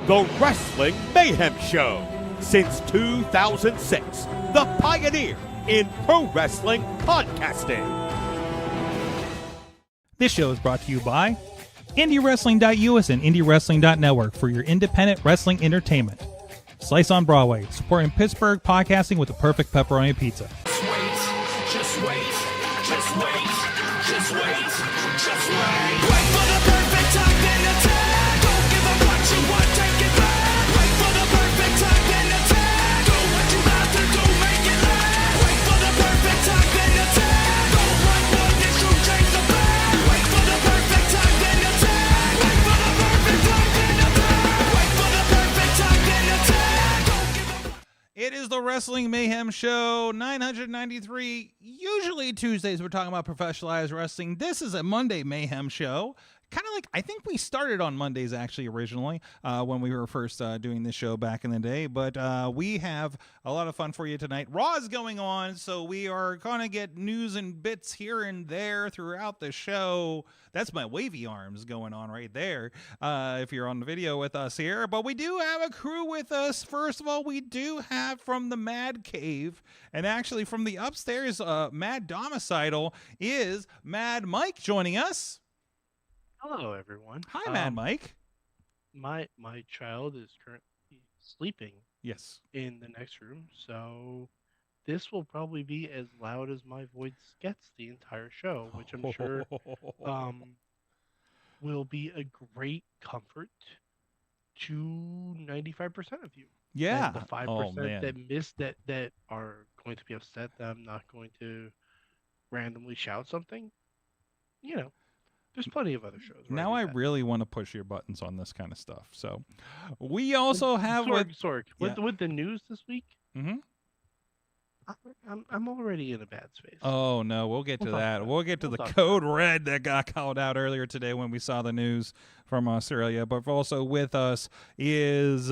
The Wrestling Mayhem Show. Since 2006, the pioneer in pro wrestling podcasting. This show is brought to you by IndieWrestling.us and IndieWrestling.network for your independent wrestling entertainment. Slice on Broadway, supporting Pittsburgh podcasting with the perfect pepperoni pizza. Just wait. Wait for the perfect time, then attack. Don't give up what you want, take it back. Wait for the perfect time, then attack. Do what you have to do, make it last. Wait for the perfect time, then attack. Don't like what this you change the back. Wait for the perfect time, then attack. Wait for the perfect time, then attack. Wait for the perfect time, then attack. Don't give up. It is the Wrestling Mayhem Show 993. Usually Tuesdays we're talking about professionalized wrestling. This is a Monday Mayhem Show. Kind of like, I think we started on Mondays actually originally when we were first doing this show back in the day. But we have a lot of fun for you tonight. Raw is going on, so we are going to get news and bits here and there throughout the show. That's my wavy arms going on right there if you're on the video with us here. But we do have a crew with us. First of all, we do have from the Mad Cave, and actually from the upstairs Mad Domicidal is Mad Mike joining us. Hello, everyone. Hi, Mad Mike. My child is currently sleeping Yes. in the next room, so this will probably be as loud as my voice gets the entire show, which I'm sure will be a great comfort to 95% of you. Yeah. And the 5% that missed that are going to be upset that I'm not going to randomly shout something, you know. There's plenty of other shows. Now I really want to push your buttons on this kind of stuff. So we also have Sorg, with the news this week. Mm-hmm. I'm already in a bad space. Oh no, we'll get to that. We'll get to the code red that got called out earlier today when we saw the news from Australia. But also with us is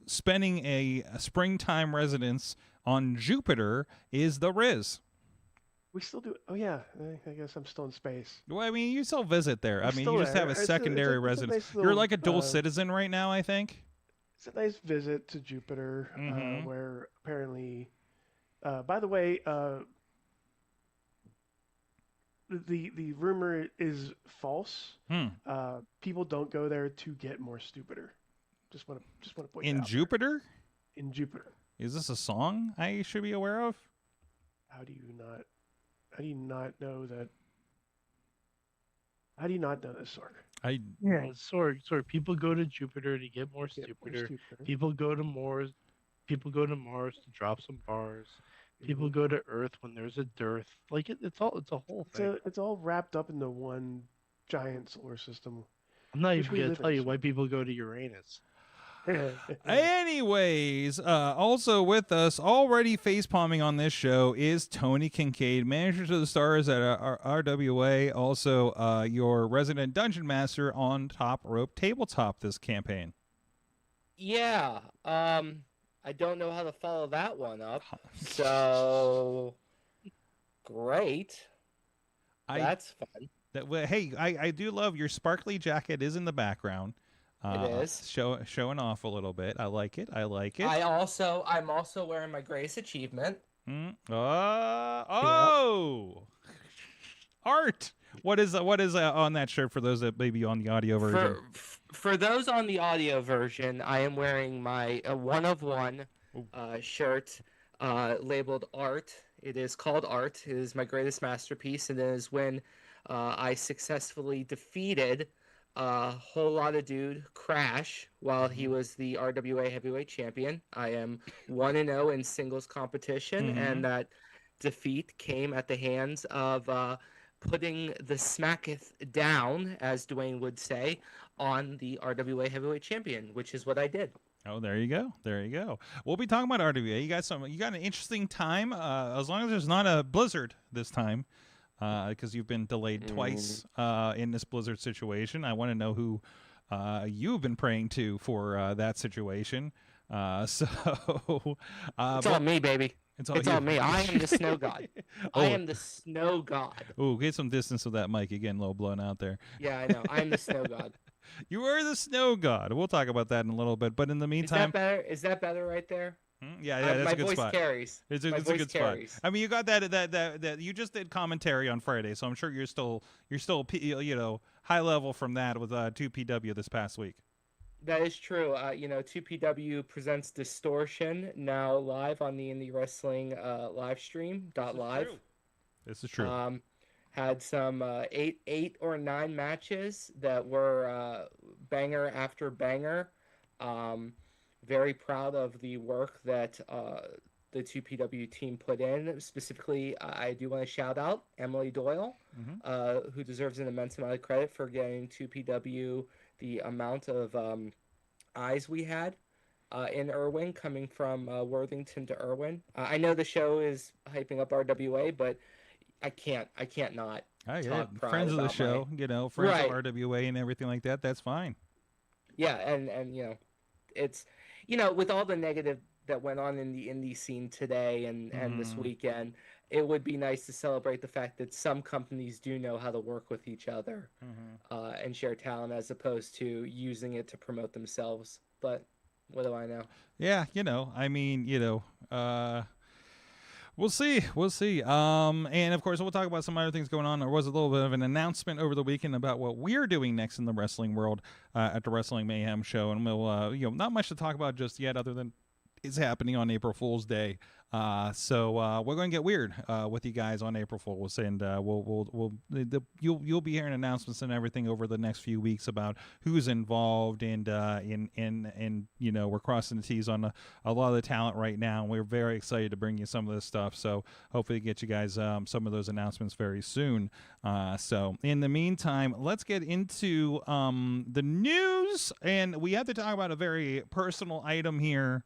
spending a springtime residence on Jupiter is the Riz. We still do. Oh yeah, I guess I'm still in space. Well, I mean, you still visit there. I mean, you just there. have a It's secondary it's a residence. nice You're little, like a dual citizen right now, I think. It's a nice visit to Jupiter, Mhm. where apparently, by the way, the rumor is false. People don't go there to get more stupider. Just want to point that In out Jupiter? there. In Jupiter. Is this a song I should be aware of? How do you not know that? How do you not know this, Sorg? Sorg. People go to Jupiter to get more stupider. People go to Mars. People go to Mars to drop some bars. People go to Earth when there's a dearth. Like it's a whole thing. It's all wrapped up into one giant solar system. I'm not which even we gonna live tell in. you why people go to Uranus. Anyways, also with us, already face-palming on this show is Tony Kincaid, manager to the stars at RWA, also your resident dungeon master on Top Rope Tabletop this campaign. Yeah, I don't know how to follow that one up, so great. That's fun. Hey, I do love your sparkly jacket is in the background. It is showing off a little bit. I like it. I'm also wearing my greatest achievement. Art. What is on that shirt for those that may be on the audio version? For those on the audio version, I am wearing my one of one shirt labeled Art. It is called Art. It is my greatest masterpiece, and it is when I successfully defeated a whole lot of dude Crash while he was the RWA heavyweight champion. I am 1-0 in singles competition, and that defeat came at the hands of putting the smacketh down, as Dwayne would say, on the RWA heavyweight champion, which is what I did. Oh, there you go. We'll be talking about RWA. You got an interesting time, as long as there's not a blizzard this time. Because you've been delayed twice in this blizzard situation. I want to know who you've been praying to for that situation. It's all me, baby. It's all me. I am the snow god. I am the snow god. Oh, get some distance with that mic. You're getting a little blown out there. Yeah, I know. I am the snow god. You are the snow god. We'll talk about that in a little bit. But in the Is meantime, that better? Is that better right there? yeah, that's my a good voice spot. carries. It's My a voice good carries. spot. I mean, you got that you just did commentary on Friday, so I'm sure you're still high level from that with 2PW this past week. That is true. 2PW presents Distortion now live on the Indie Wrestling live stream .live. This is true. Had some 8 or 9 matches that were banger after banger. Very proud of the work that the 2PW team put in. Specifically, I do want to shout out Emily Doyle, who deserves an immense amount of credit for getting 2PW the amount of eyes we had in Irwin, coming from Worthington to Irwin. I know the show is hyping up RWA, but I can't not talk proud friends of the about show, friends Right. of RWA and everything like that. That's fine. Yeah, and it's with all the negative that went on in the indie scene today and this weekend, it would be nice to celebrate the fact that some companies do know how to work with each other and share talent as opposed to using it to promote themselves. But what do I know? Yeah, I mean, we'll see. And of course, we'll talk about some other things going on. There was a little bit of an announcement over the weekend about what we're doing next in the wrestling world at the Wrestling Mayhem show, and we'll, not much to talk about just yet, other than it's happening on April Fool's Day. So we're going to get weird with you guys on April Fools, and you'll be hearing announcements and everything over the next few weeks about who's involved, and we're crossing the T's on a lot of the talent right now, and we're very excited to bring you some of this stuff. So hopefully get you guys some of those announcements very soon. So in the meantime, let's get into the news, and we have to talk about a very personal item here.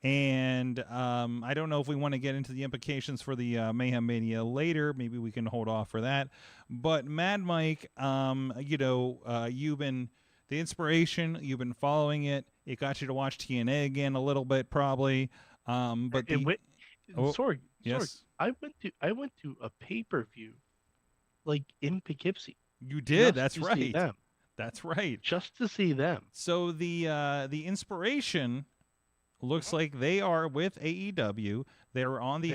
And I don't know if we want to get into the implications for the Mayhem Mania later. Maybe we can hold off for that. But Mad Mike, you've been the inspiration. You've been following it. It got you to watch TNA again a little bit, probably. But Sorg, yes, I went to a pay-per-view, like in Poughkeepsie. You did. Just That's to see right. them. That's right. Just to see them. So the inspiration looks like they are with AEW. They're on the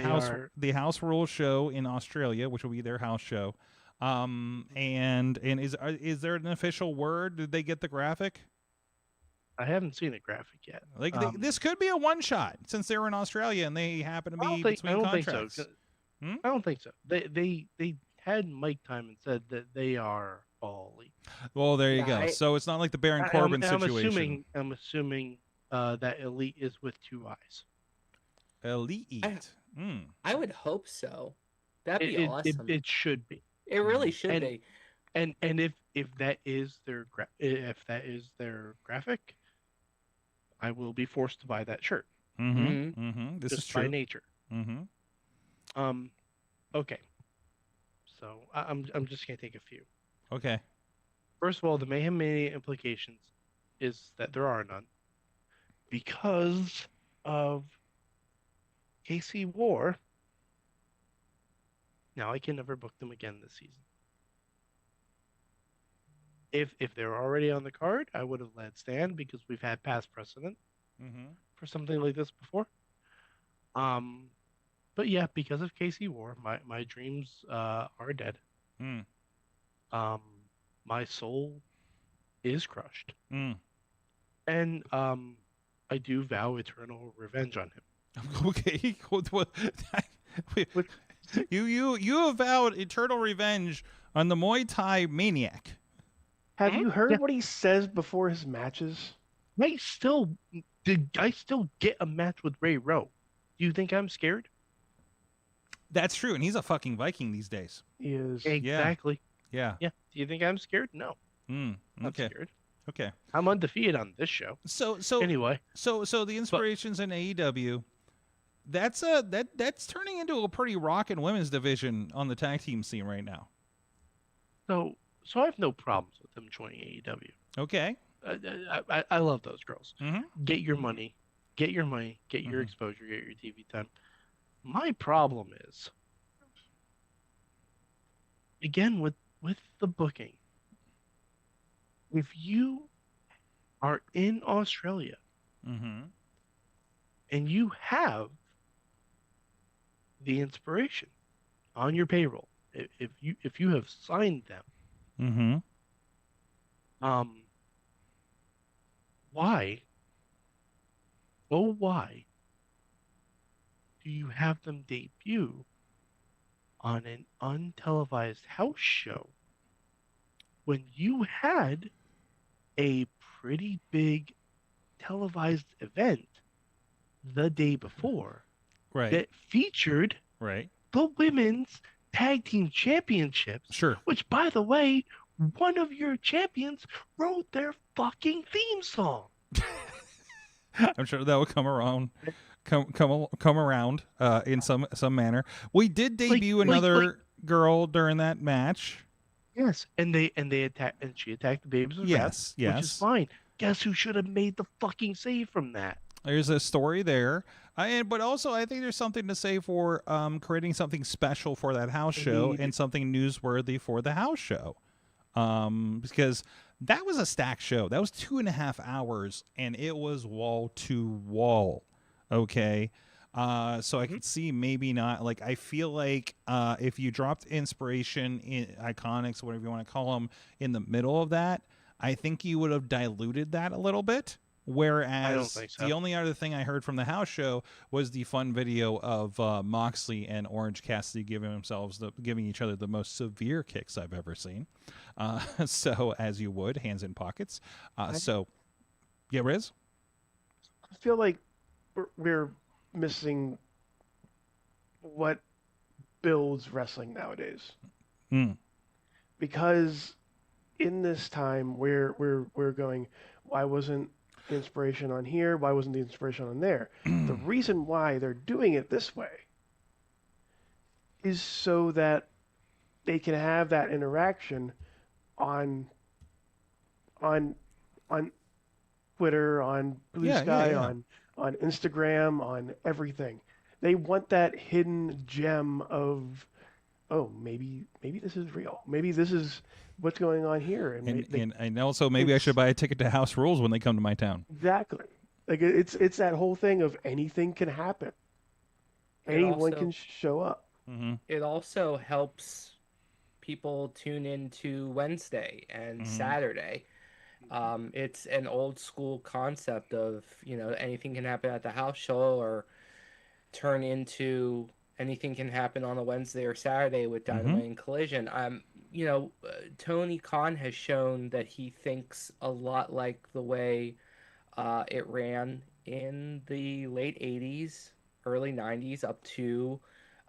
House Rules show in Australia, which will be their house show. And is there an official word? Did they get the graphic? I haven't seen a graphic yet. This could be a one shot since they were in Australia and they happen to be between contracts. I don't think so. They had mic time and said that they are all elite. Well, there you go. So it's not like the Baron Corbin situation. I'm assuming that elite is with 2 eyes. Elite. I would hope so. That'd be awesome. It should be. It really should be. And if that is their graphic, I will be forced to buy that shirt. This just is true. by nature. Okay. So I'm just gonna take a few. Okay. First of all, the Mayhem Mania implications is that there are none, because of KC War. Now I can never book them again this season. If they're already on the card, I would have let stand because we've had past precedent for something like this before. But yeah, because of KC War, my dreams are dead. My soul is crushed. And I do vow eternal revenge on him. Okay. You have vowed eternal revenge on the Muay Thai maniac. Have you heard what he says before his matches? I still get a match with Ray Rowe. Do you think I'm scared? That's true, and he's a fucking Viking these days. He is. Exactly. Yeah. Do you think I'm scared? No. Okay. Not scared. Okay. I'm undefeated on this show. So anyway. So the inspirations in AEW, that's turning into a pretty rockin' women's division on the tag team scene right now. So I have no problems with them joining AEW. Okay. I love those girls. Get your money, get your exposure, get your TV time. My problem is, again, with the booking. If you are in Australia, and you have the inspiration on your payroll, if you have signed them, why, why do you have them debut on an untelevised house show when you had a pretty big televised event the day before that featured the women's tag team championships? Sure. Which, by the way, one of your champions wrote their fucking theme song. I'm sure that will come around. Come around in some manner. We did debut another girl during that match. Yes, and she attacked the Babes of Wrath, which is fine. Guess who should have made the fucking save from that? There's a story there, but also I think there's something to say for creating something special for that house show and something newsworthy for the house show, because that was a stacked show. That was 2.5 hours, and it was wall to wall. Okay. So I could see maybe not, like, I feel like if you dropped inspiration in Iconics, whatever you want to call them, in the middle of that, I think you would have diluted that a little bit. Whereas I don't think so. The only other thing I heard from the house show was the fun video of Moxley and Orange Cassidy giving each other the most severe kicks I've ever seen. So as you would, hands in pockets. So yeah, Riz? I feel like we're missing what builds wrestling nowadays. Because in this time we're going, why wasn't the inspiration on here? Why wasn't the inspiration on there? The reason why they're doing it this way is so that they can have that interaction on Twitter, on Blue Sky, on Instagram, on everything. They want that hidden gem of, oh, maybe this is real. Maybe this is what's going on here. And also maybe I should buy a ticket to House Rules when they come to my town. Exactly. Like it's that whole thing of anything can happen. Anyone can show up. It also helps people tune into Wednesday and Saturday. It's an old school concept of, anything can happen at the house show or turn into anything can happen on a Wednesday or Saturday with Dynamite and Collision. Tony Khan has shown that he thinks a lot like the way it ran in the late 80s, early 90s up to,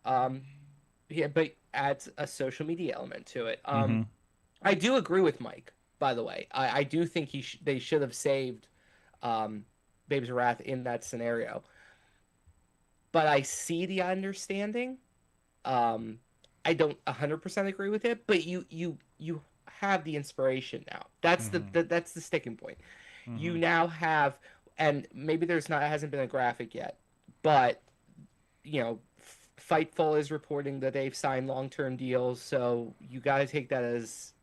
but adds a social media element to it. I do agree with Mike. By the way, I do think they should have saved Babes of Wrath in that scenario. But I see the understanding. I don't 100% agree with it, but you have the inspiration now. That's that's the sticking point. You now have, and maybe hasn't been a graphic yet, but Fightful is reporting that they've signed long-term deals, so you got to take that as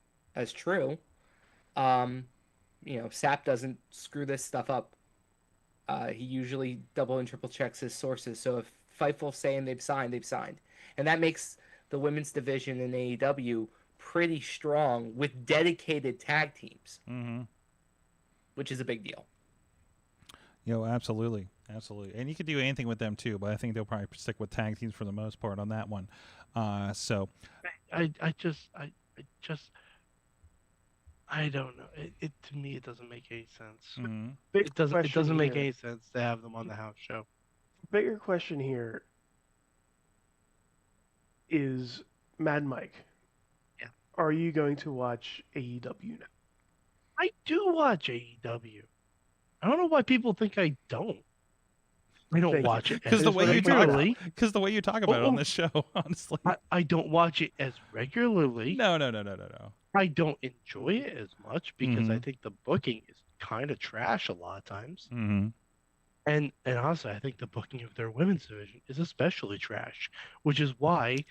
true. Sap doesn't screw this stuff up. He usually double and triple checks his sources. So if Fightful's saying they've signed, and that makes the women's division in AEW pretty strong with dedicated tag teams, which is a big deal. Absolutely, and you could do anything with them too, but I think they'll probably stick with tag teams for the most part on that one. So, I don't know. It to me, it doesn't make any sense. It doesn't make any sense to have them on the house show. Bigger question here is, Mad Mike. Yeah. Are you going to watch AEW now? I do watch AEW. I don't know why people think I don't. I don't watch it because the way you regularly. Because the way you talk about it on this show, honestly, I don't watch it as regularly. No. I don't enjoy it as much because I think the booking is kind of trash a lot of times. And also, I think the booking of their women's division is especially trash, which is why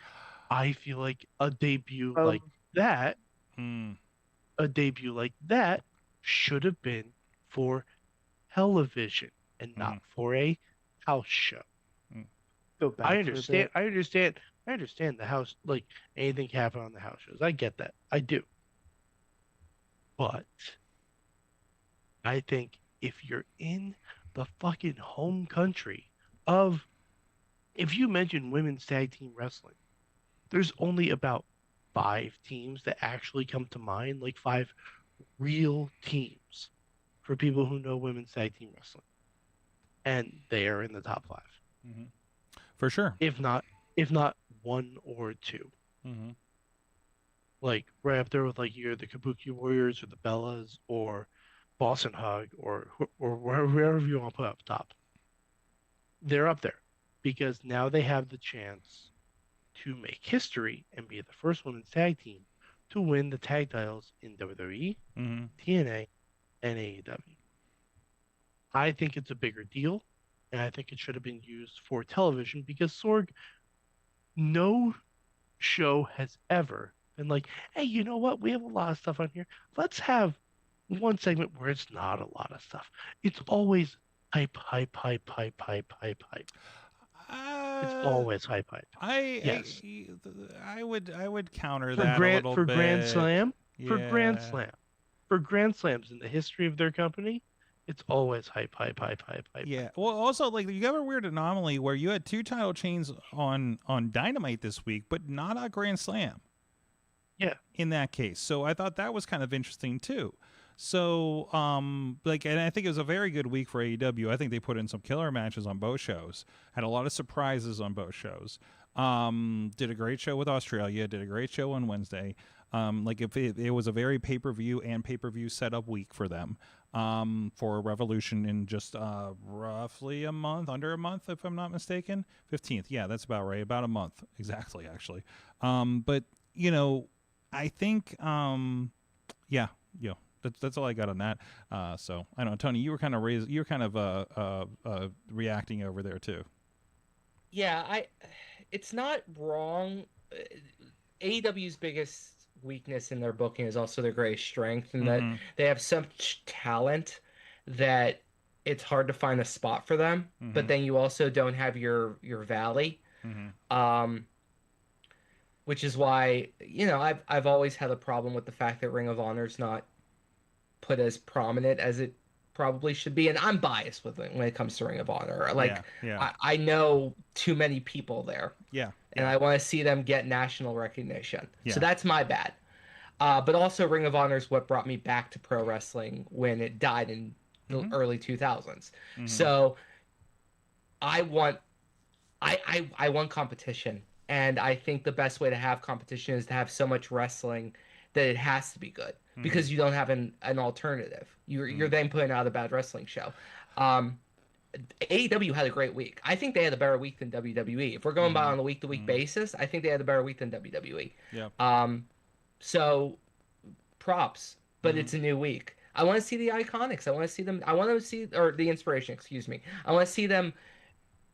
I feel like a debut like that should have been for television and not for a house show. Go back I for a understand. bit. I understand the house, like anything can happen on the house shows. I get that. I do. But I think if you're in the fucking home country of, if you mention women's tag team wrestling, there's only about 5 teams that actually come to mind, like 5 real teams for people who know women's tag team wrestling. And they are in the top 5. For sure. If not 1 or 2. Mhm. Like right up there with like either the Kabuki Warriors or the Bellas or Boston Hug or wherever you want to put up top. They're up there because now they have the chance to make history and be the first women's tag team to win the tag titles in WWE, TNA, and AEW. I think it's a bigger deal, and I think it should have been used for television because Sorg, no show has ever been like, hey, you know what? We have a lot of stuff on here. Let's have one segment where it's not a lot of stuff. It's always hype. It's always hype. Yes. I would counter For that a little bit. Grand Slam, Yeah. for Grand Slams in the history of their company, it's always hype. Yeah. Well, also like you have a weird anomaly where you had 2 title chains on Dynamite this week, but not a Grand Slam. Yeah. In that case, so I thought that was kind of interesting too. So, like, and I think it was a very good week for AEW. I think they put in some killer matches on both shows. Had a lot of surprises on both shows. Did a great show with Australia. Did a great show on Wednesday. Like, if it was a very pay-per-view setup week for them. For Revolution in just roughly a month, under a month, if I'm not mistaken. 15th, yeah, that's about right. About a month, exactly, actually. But you know, I think, that's all I got on that. So I don't know, Tony, you were kind of reacting over there too. Yeah, it's not wrong. AEW's biggest weakness in their booking is also their greatest strength, and that they have such talent that it's hard to find a spot for them. But then you also don't have your valley, which is why, you know, I've always had a problem with the fact that Ring of Honor's not put as prominent as it probably should be, and I'm biased with it when it comes to Ring of Honor. Like, I know too many people there, and I want to see them get national recognition. So that's my bad. But also, Ring of Honor is what brought me back to pro wrestling when it died in the early 2000s. So I want competition, and I think the best way to have competition is to have so much wrestling that it has to be good, because you don't have an alternative. You're then putting out a bad wrestling show. AEW had a great week. I think they had a better week than WWE. If we're going by on a week-to-week basis, I think they had a better week than WWE. Yeah. So props, but it's a new week. I want to see the Iconics. I want to see them. I want to see, or the Inspiration, excuse me. I want to see them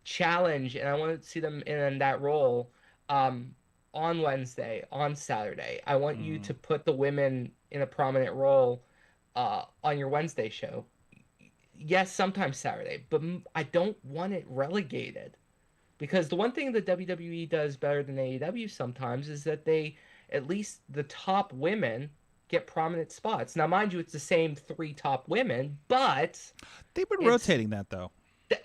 challenge, and I want to see them in that role on Wednesday, on Saturday. I want you to put the women in a prominent role on your Wednesday show. Yes, sometimes Saturday, but I don't want it relegated, because the one thing that WWE does better than AEW sometimes is that they, at least the top women, get prominent spots. Now, mind you, it's the same 3 top women, but they've been rotating that though.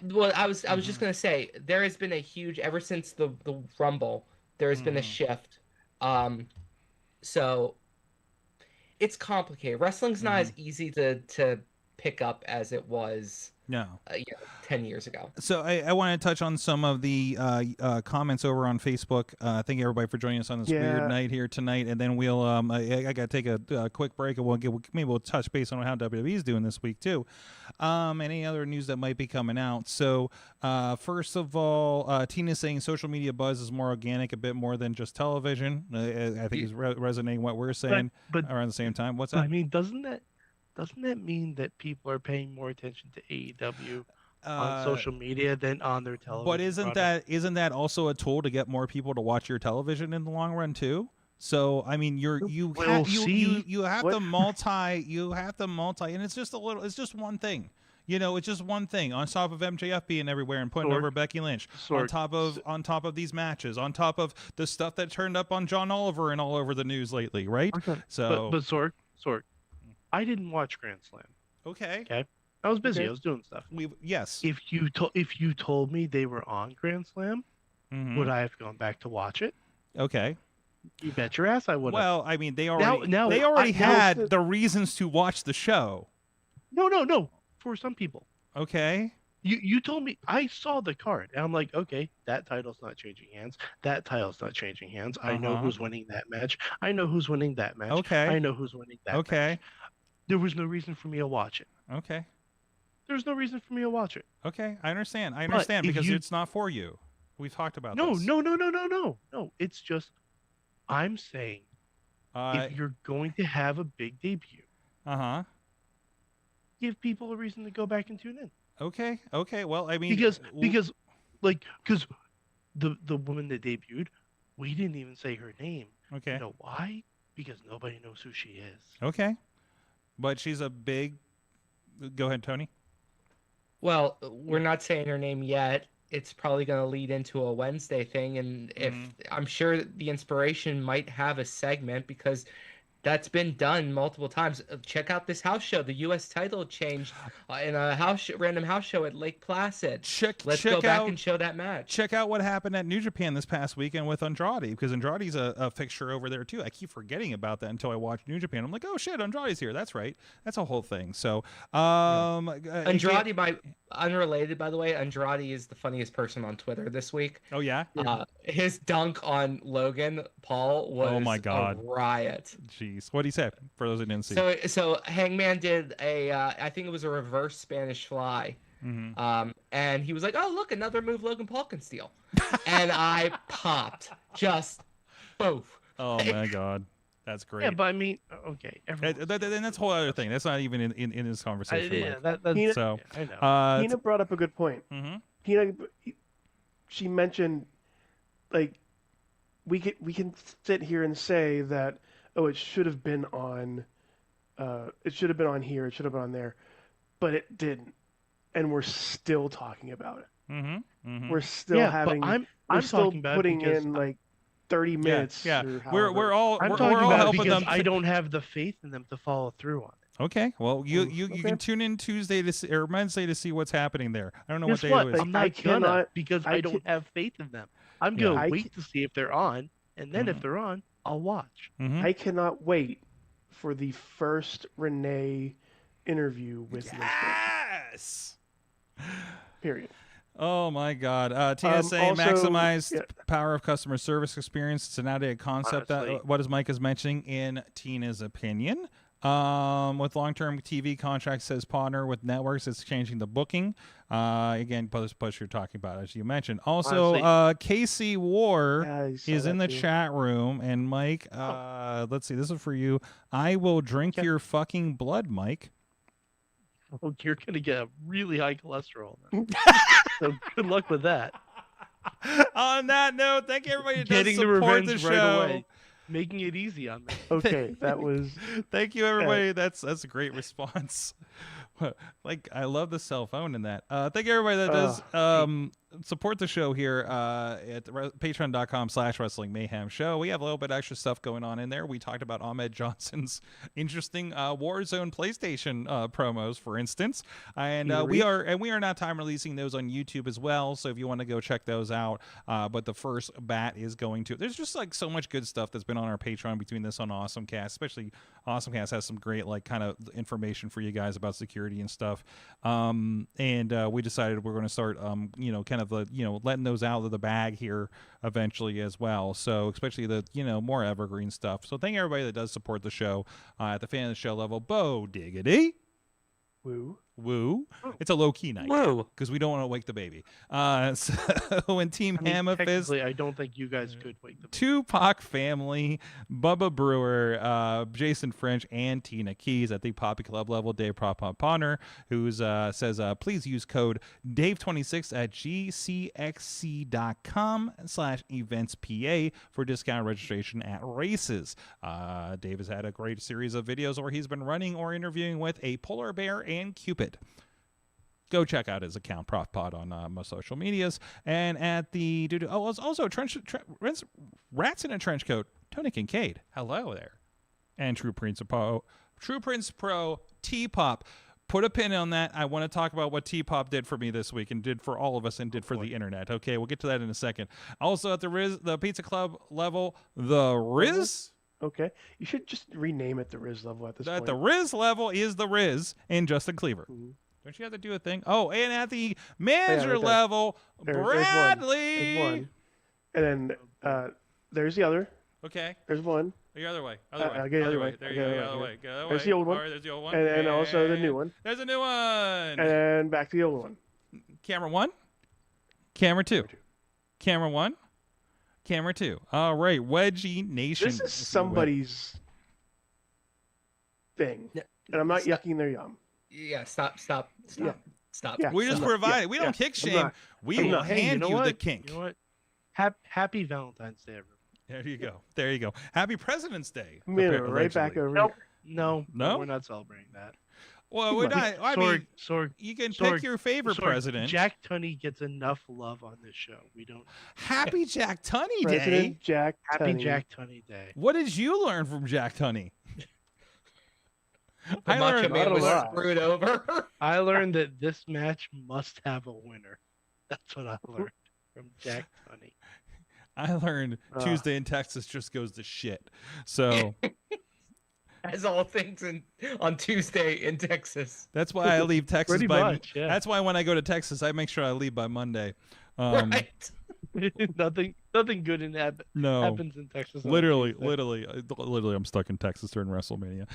Well, I was just gonna say, there has been a huge, ever since the Rumble, there has been a shift. So it's complicated. Wrestling's not as easy to pick up as it was 10 years ago. So I want to touch on some of the comments over on Facebook. Thank you everybody for joining us on this weird night here tonight, and then we'll I got to take a quick break, and maybe we'll touch base on how WWE is doing this week too. Any other news that might be coming out. So first of all, Tina's saying social media buzz is more organic, a bit more than just television. I think is resonating what we're saying, but around the same time. What's that? I mean, doesn't that mean that people are paying more attention to AEW on social media than on their television? But isn't that also a tool to get more people to watch your television in the long run too? So I mean, you We'll see. have What? to multi, and it's just one thing. It's just one thing on top of MJF being everywhere and putting Sorg. over Becky Lynch, Sorg. on top of these matches, on top of the stuff that turned up on John Oliver and all over the news lately, right? Okay. So But Sorg, I didn't watch Grand Slam. okay, Okay, I was busy. Okay. I was doing stuff. yes. If you told me they were on Grand Slam, Mhm. would I have gone back to watch it? Okay. You bet your ass I would have. Well, I mean, they already I- had the reasons to watch the show. No. For some people, Okay. you told me I saw the card, and I'm like, okay, that title's not changing hands. That title's not changing hands. I know Uh-huh. who's winning that match. I know who's winning that match. Okay. I know who's winning that match. Okay. There was no reason for me to watch it. Okay. There's no reason for me to watch it. Okay. I understand. if Because you- it's not for you. We've talked about No, this. no. It's just, I'm saying, Uh if you're going to have a big debut, huh. give people a reason to go back and tune in. Okay. Okay. Well, I mean, Because the woman that debuted, we didn't even say her name. okay. You know why? Because nobody knows who she is. Okay. But she's a big. Go ahead, Tony. Well, we're not saying her name yet. It's probably going to lead into a Wednesday thing, and if I'm sure the Inspiration might have a segment because that's been done multiple times. Check out this house show. The U.S. title changed in a random house show at Lake Placid. Let's go back and show that match. Check out what happened at New Japan this past weekend with Andrade, because Andrade's a fixture over there too. I keep forgetting about that until I watch New Japan. I'm like, oh shit, Andrade's here. That's right. That's a whole thing. So, Andrade, unrelated, by the way, Andrade is the funniest person on Twitter this week. Oh yeah. His dunk on Logan Paul was Oh my God. a riot. Jeez, what did he say? For those who didn't see. So Hangman did I think it was a reverse Spanish fly. And he was like, oh, look, another move Logan Paul can steal. And I popped. Just boof. Oh my God. That's great. Yeah, but I mean, okay. And that's a whole other thing. That's not even in this conversation. Yeah, Mike. that's, So, I know. Tina brought up a good point. mhm. She mentioned, like, we can sit here and say that, oh, it should have been on, it should have been on here, it should have been on there, but it didn't, and we're still talking about it. We're still having. But we're I'm still talking about putting because in like 30 minutes. Yeah. or We're however. all I'm we're talking all about it helping because them. I don't have the faith in them to follow through on it. Okay, well, you Okay. can tune in Tuesday to see, or Wednesday to see what's happening there. I don't know what Guess day what? it is. I'm not I gonna cannot- because I I don't have faith in them. I'm Yeah. gonna I wait to see if they're on, and then if they're on, I'll watch. Mhm. I cannot wait for the first Renee interview with the Inspiration. Yes. Period. Oh my God. Tina saying also, maximize yeah. power of customer service experience. It's an outdated concept. Honestly. What is Mike is mentioning in Tina's opinion. With long-term TV contracts, says Podner. With networks, it's changing the booking. Again, push you're talking about, as you mentioned. Also, KC War Yeah, I saw is in that the too. chat room. And Mike, let's see, this is for you. I will drink your fucking blood, Mike. Well, you're gonna get a really high cholesterol. Then. So good luck with that. On that note, thank you everybody who does Getting the support revenge the right show. away, making it easy on me. Okay, that was. Thank you, everybody. That's a great response. Like, I love the cell phone in that. Thank you, everybody that does support the show here at patreon.com/Wrestling Mayhem Show. We have a little bit extra stuff going on in there. We talked about Ahmed Johnson's interesting Warzone PlayStation promos, for instance, and we are now time releasing those on YouTube as well. So if you want to go check those out, but the first bat is going to. There's just like so much good stuff that's been on our Patreon between this and AwesomeCast. Especially AwesomeCast has some great like kind of information for you guys about security and stuff. And we decided we're going to start kind of letting those out of the bag here eventually as well. So especially the more evergreen stuff. So thank everybody that does support the show at the fan of the show level. Bo Diggity. Woo. Woo. It's a low-key night. Woo. Because we don't want to wake the baby. So when Team I mean, Hammer Fist, technically, I don't think you guys could wake them. Tupac family, Bubba Brewer, Jason French, and Tina Keys at the Poppy Club level. Dave Propoponder, who says, please use code Dave26 at gcxc.com/eventspa for discount registration at races. Dave has had a great series of videos where he's been running or interviewing with a polar bear and Cupid. Go check out his account, Prof Pod, on most social medias. And at the also Rats in a Trench Coat, Tony Kincaid. Hello there. And True Prince Pro T-Pop. Put a pin on that. I want to talk about what T-Pop did for me this week and did for all of us and did for the internet. Okay, we'll get to that in a second. Also at the Pizza Club level, the Riz. Okay, you should just rename it the Riz level at this point. The Riz level is the Riz and Justin Cleaver. Mm-hmm. Don't you have to do a thing? Oh, and at the manager right level, Bradley. There's one. And then there's the other. Okay. There's one. The other way. I'll get the other way. There you go. The other way. Go There's the old one. All right, there's the old one. And also the new one. There's a new one. And back to the old one. Camera 1. Camera 2. Camera 1. Camera 2. All right. Wedgie Nation. This is somebody's thing. No, And I'm not stop. yucking their yum. Yeah, stop. Yeah. Stop. Yeah. We just Yeah. provide. Yeah. We don't kick I'm shame. not. We I'm will not. Hey, hand you know you what? the kink. You know what? Happy Valentine's Day, everyone. There you go. There you go. Happy President's Day. Right back over. Nope. No, No? we're not celebrating that. Well, we're not. I mean, Sorg, you can Sorg, pick your favorite Sorg, president. Jack Tunney gets enough love on this show. We don't. Happy Jack Tunney Day. President Jack Happy Tunney. Jack Tunney Day. What did you learn from Jack Tunney? The I Macho learned Man was lot. screwed over. I learned that this match must have a winner. That's what I learned from Jack Tunney. I learned Tuesday in Texas just goes to shit. So As all things on Tuesday in Texas. that's why I leave Texas Pretty by. much, yeah. That's why when I go to Texas, I make sure I leave by Monday. Right. Nothing good No. happens in Texas. on Literally, Tuesday. I'm stuck in Texas during WrestleMania.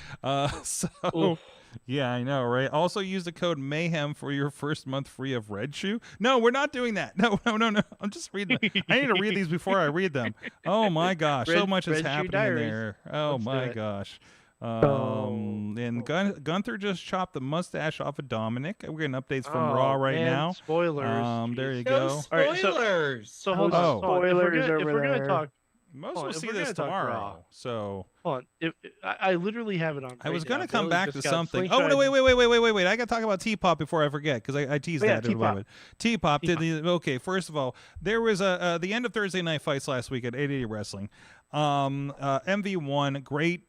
So, Oof. yeah, I know, right? Also, use the code Mayhem for your first month free of Red Shoe. No, we're not doing that. No. I'm just reading. I need to read these before I read them. Oh my gosh, so Red- much is Red Shoe happening Diaries. there. Oh Let's do my it. gosh. And Gunther just chopped the mustache off of Dominic. We're getting updates from Oh, Raw right man, now. Spoilers. There you jeez. No go. All right, so- spoilers. So hold Oh. on. hold on. Spoilers if over we're gonna there. talk, Most hold on, will if see we're this gonna talk tomorrow. Raw. So hold on. I literally have it on. I was right going now. to come Billy back to just got something. Oh, slingshot no, and- wait. I got to talk about T-Pop before I forget because I teased Oh, yeah, that in a T-Pop. moment. T-Pop did the, okay, first of all, there was the end of Thursday Night Fights last week at 880 Wrestling. MV1, great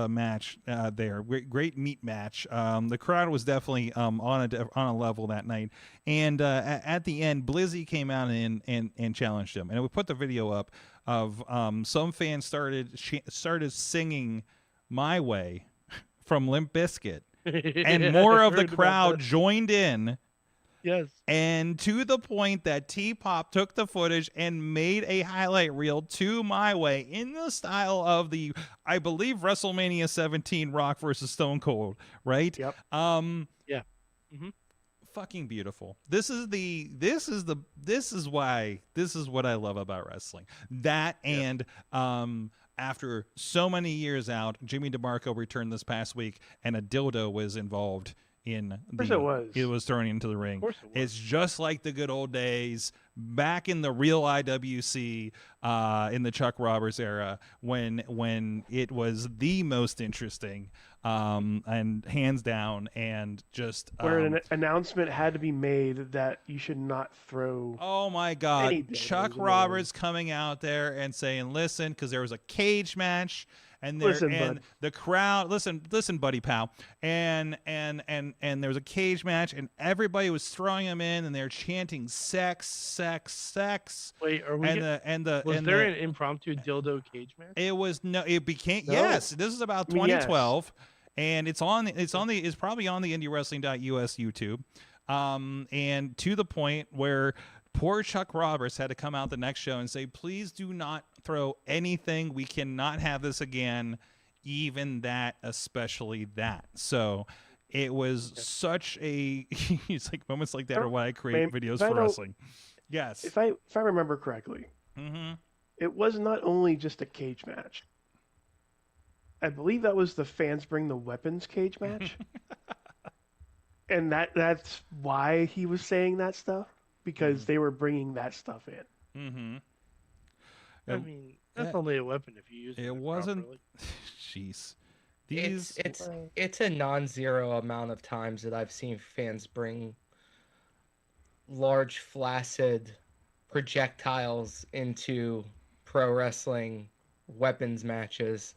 match there. Great meat match. The crowd was definitely on a level that night. And at the end, Blizzy came out and challenged him. And we put the video up of some fans started singing "My Way" from Limp Bizkit, and more of the Heard about crowd that. joined in. Yes. And to the point that T-Pop took the footage and made a highlight reel to My Way in the style of the, I believe, WrestleMania 17 Rock versus Stone Cold, right? Yep. Yeah. Fucking beautiful. This is what I love about wrestling. That and after so many years out, Jimmy DeMarco returned this past week and a dildo was involved in course it was. It was thrown into the ring. Of course it was. It's just like the good old days back in the real IWC in the Chuck Roberts era when it was the most interesting and hands down and just Where an announcement had to be made that you should not throw. oh my God, Any day Chuck was in the Roberts coming out there and saying, listen, because there was a cage match and there Listen, and bud. the crowd listen, buddy pal. And there was a cage match and everybody was throwing him in and they're chanting sex. Wait, are we? Was there an impromptu dildo cage match? It was it became No. yes. This is about I mean, yes. 2012, and it's probably on the IndieWrestling.us YouTube, and to the point where poor Chuck Roberts had to come out the next show and say, please do not throw anything. We cannot have this again, even that, especially that. So It was such a. It's like moments like that are why I create videos if I for don't- wrestling. Yes. If I remember correctly, Mm-hmm. it was not only just a cage match. I believe that was the fans bring the weapons cage match. And that's why he was saying that stuff, because they were bringing that stuff in. Mm-hmm. I mean, that's yeah. only a weapon if you use it. It wasn't. properly. Jeez. These. It's a non-zero amount of times that I've seen fans bring large flaccid projectiles into pro wrestling weapons matches.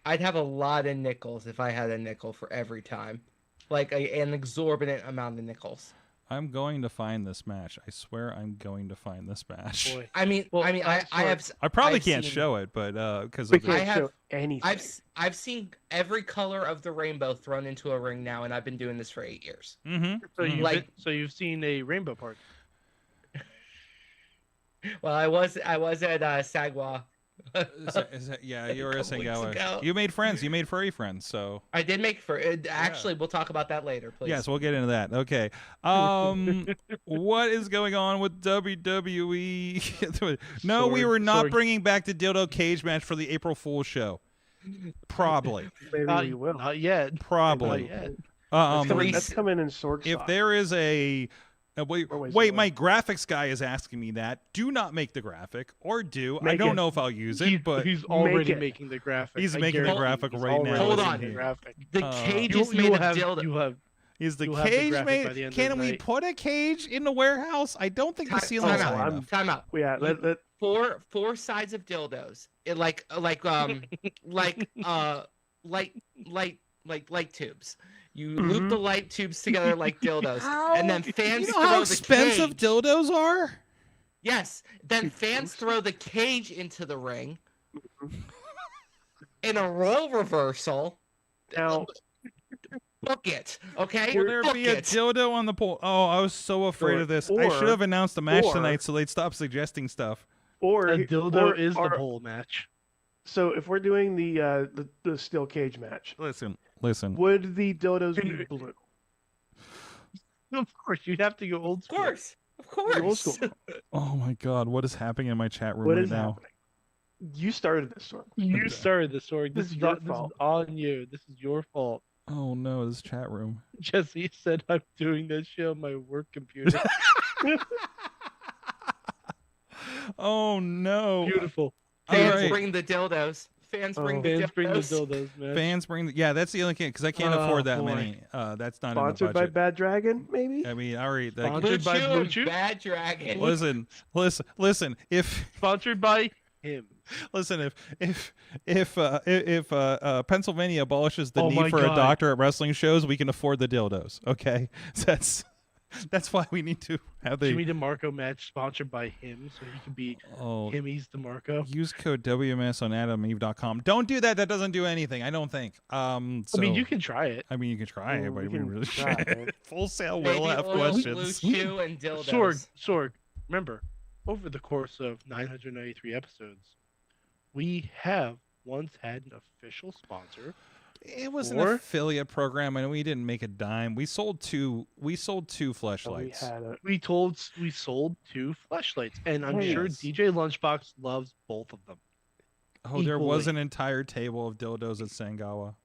I'd have a lot of nickels if I had a nickel for every time, like an exorbitant amount of nickels. I'm going to find this match. I swear I'm going to find this match. Boy. I have. I probably I've can't seen- show it, but because We of can't I have- show anything. I've seen every color of the rainbow thrown into a ring now, and I've been doing this for 8 years. Mm-hmm. So you've seen a rainbow party. Well, I was at Sagwa. Yeah, you were a Couple weeks Sengawa. ago. You made friends. You made furry friends. So I did make for. Actually, we'll talk about that later, please. yes, we'll get into that. Okay. What is going on with WWE? No, we were not Sorry. bringing back the dildo cage match for the April Fool's show. Probably. Maybe Not, we will. not yet. Probably. Not yet. That's coming in Sorg If style. there is a wait, Or wait, wait, so- my graphics guy is asking me that. Do not make the graphic, or do. I Make don't it. know if I'll use it, but He's already it. making the graphic. He's I making the guarantee graphic he's right already now. Hold making on. the graphic. The cage is You made will of have, dildo. you have is the You'll have the cage graphic by made? the end of Can the we night. put a cage in the warehouse? I don't think the ceiling's high enough. Time out. Yeah, let Four sides of dildos. It like light tubes. You loop the light tubes together like dildos, and then fans You know throw how the expensive cage. dildos are? Yes. Then fans throw the cage into the ring. In a role reversal, now book it. Okay. Will there Book be a it. dildo on the pole? Oh, I was so afraid Or- of this. I or- should have announced the match or- tonight so they'd stop suggesting stuff. or a dildo or- is or- the pole match. So if we're doing the steel cage match, Listen. would the dildos be blue? Of course, you'd have to go old Of school. course. Of The old course. school. Oh my God, what is happening in my chat room What right is now? happening? You started this one. You started the story. This This is is your not, this is fault. on you. This is your fault. Oh no, this chat room. Jesse said I'm doing this shit on my work computer. Oh no. Beautiful. Fans Alright. bring the dildos. Fans bring the Fans bring the dildos. dildos, man. Fans bring the, yeah, that's the only thing because I can't Oh, afford that boy. many. That's not Sponsored in the by budget. Bad Dragon, maybe? I mean, all right. Like, Sponsored by Blue Blue Chew Chew? and Bad Dragon. listen. If Sponsored by him. if Pennsylvania abolishes the Oh need my for a God. doctor at wrestling shows, we can afford the dildos. Okay, that's why we need to have Jimmy the. DeMarco match sponsored by him, so he can be Oh, Jimmy's DeMarco. use code WMS on AdamEve.com. Don't do that. That doesn't do anything. I don't think. So, I mean, you can try it. I mean, you can try it, but we we can really try should. it. Full Sail Baby will have oil, questions. Blue Chew and dildos. Sorg, remember, over the course of 993 episodes, we have once had an official sponsor. It was an Or- affiliate program, and we didn't make a dime. We sold two. We sold two We fleshlights. had a We sold 2 fleshlights, and I'm Hey. sure Yes. DJ Lunchbox loves both of them. Oh, there was equally. an entire table of dildos at Sangawa.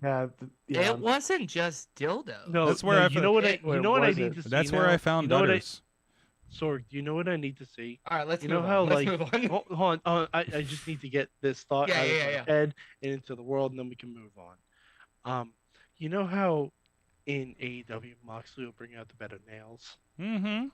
yeah. It wasn't just dildos. No, That's where no, I you know what I Where you know what I was need it? to see. That's where now? I found you know what Dutters. Sorg, do you know what I need to see? All right, let's You move know on. how Let's like move on. hold on, I just need to get this thought Yeah, out yeah, of my yeah. head and into the world, and then we can move on. You know how in AEW Moxley will bring out the better nails? Mm-hmm.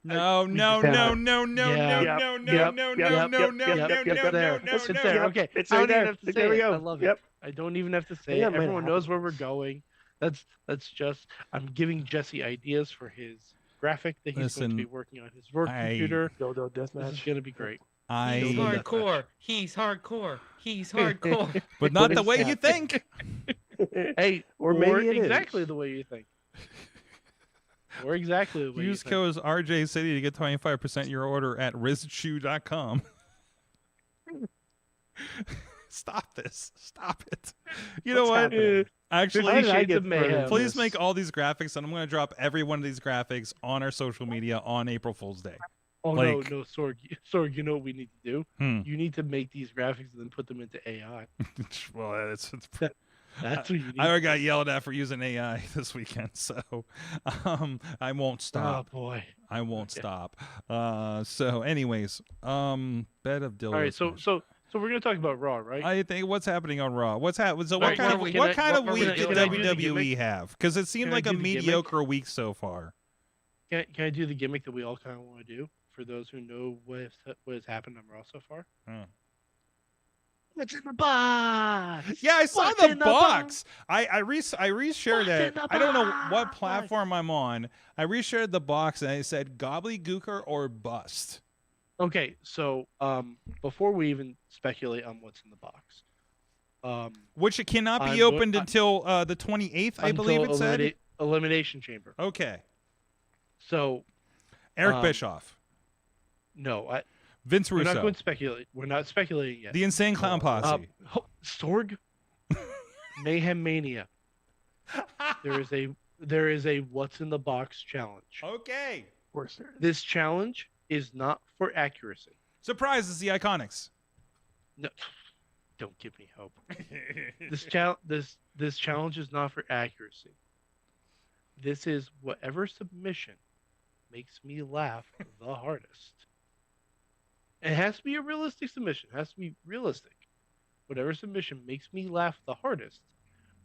No, no, just- no, no, no, Yeah. no, Yep, no, no, yep, no, yep, no, yep, no, yep, no, yep, no, yep, no, yep, no, there. no, It's no. there. Yep, Okay, it's I right don't there. even have to say There we it. go. I love Yep. it. I don't even have to say Yeah, it. might Everyone happen. knows where we're going. That's just I'm giving Jesse ideas for his graphic that he's going Listen, to be working on his work I- computer. dildo This is deathmatch. going to be great. He's I, hardcore. He's hardcore. He's hardcore. but not But the it's way not. you think. Hey, Or maybe it exactly is. the way you think. Or exactly the way Use you code RJ City to get 25% your order at rizshoe.com. Stop this. Stop it. You know What's what? happening? Actually, Shades I get of Mayhem. thrown in please this? make all these graphics, and I'm going to drop every one of these graphics on our social media on April Fool's Day. Oh Like- no, Sorg, Sorg, you know what we need to do? Hmm. You need to make these graphics and then put them into AI. Well, it's That's what you need. I already got yelled at for using AI this weekend, so I won't stop. Oh boy. I won't Yeah. stop. So, anyways, bed of dildos. All right, so we're gonna talk about Raw, right? I think what's happening on Raw. What's happening? So, Right, what kind can of I- what kind of what are we week did doing? WWE have? Because it seemed Can I like a do the gimmick? mediocre week so far. Can I do the gimmick that we all kind of want to do for those who know what has happened on Raw so far? Huh. What's in the box? Yeah, I saw What's the in the box. I reshared What's it. in the I don't know what box? platform I'm on. I reshared the box and I said gobbledygooker or bust. Okay, so before we even speculate on what's in the box, Which it cannot be I'm go- opened until the 28th, I believe it said. Elimination Chamber. Okay. So Eric Um, Bischoff. no, Vince we're not Russo. going to speculate. We're not speculating yet. The Insane Clown Posse. Sorg, Mayhem Mania. There is a what's in the box challenge. Okay. Of course there is. This challenge is not for accuracy. Surprise, it's the Iconics. No, don't give me hope. This challenge is not for accuracy. This is whatever submission makes me laugh the hardest. It has to be a realistic submission. It has to be realistic. Whatever submission makes me laugh the hardest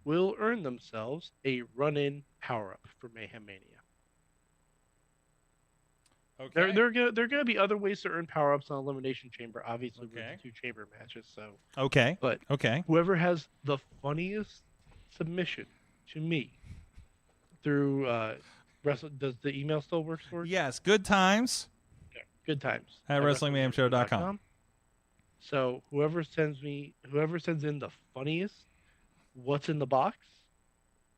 will earn themselves a run-in power-up for Mayhem Mania. Okay. There are gonna be other ways to earn power-ups on Elimination Chamber, obviously Okay. with the 2 chamber matches. So Okay. But- okay. whoever has the funniest submission to me through Wrestle, does the email still work for you? Yes, good times. Good times At WrestlingMayhemShow.com. So whoever sends in the funniest what's in the box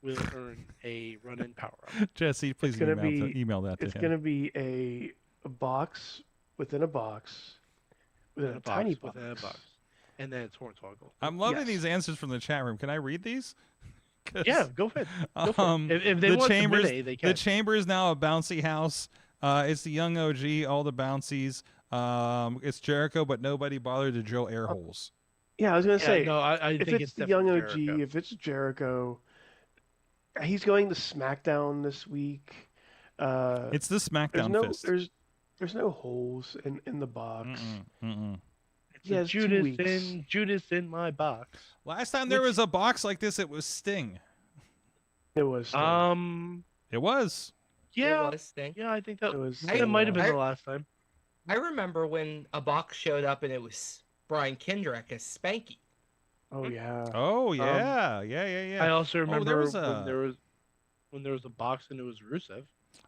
will earn a run-in power-up. Jesse, please gonna email that to It's him. going to be a box within a box within a tiny box. within a box, and then it's Hornswoggle. I'm loving Yes. these answers from the chat room. Can I read these? 'Cause, Yeah, go ahead. Go for Um, it. If they the want chambers, to they can. the chamber is now a bouncy house. It's the young OG, all the bouncies. It's Jericho, but nobody bothered to drill air holes. Yeah, I was going to say, no, I if think it's the young definitely OG, Jericho. if it's Jericho, he's going to SmackDown this week. It's the there's SmackDown no fist. there's no holes in the box. Mm-mm. It's Yeah, a it's 2 weeks. Judas in my box. Last time there Which- was a box like this, it was Sting. It was. It was. Yeah, It was Sting. yeah, I think that It was. it might have been I- the last time. I remember when a box showed up and it was Brian Kendrick as Spanky. Oh yeah. Oh yeah, yeah. I also remember there was when there was a box and it was Rusev.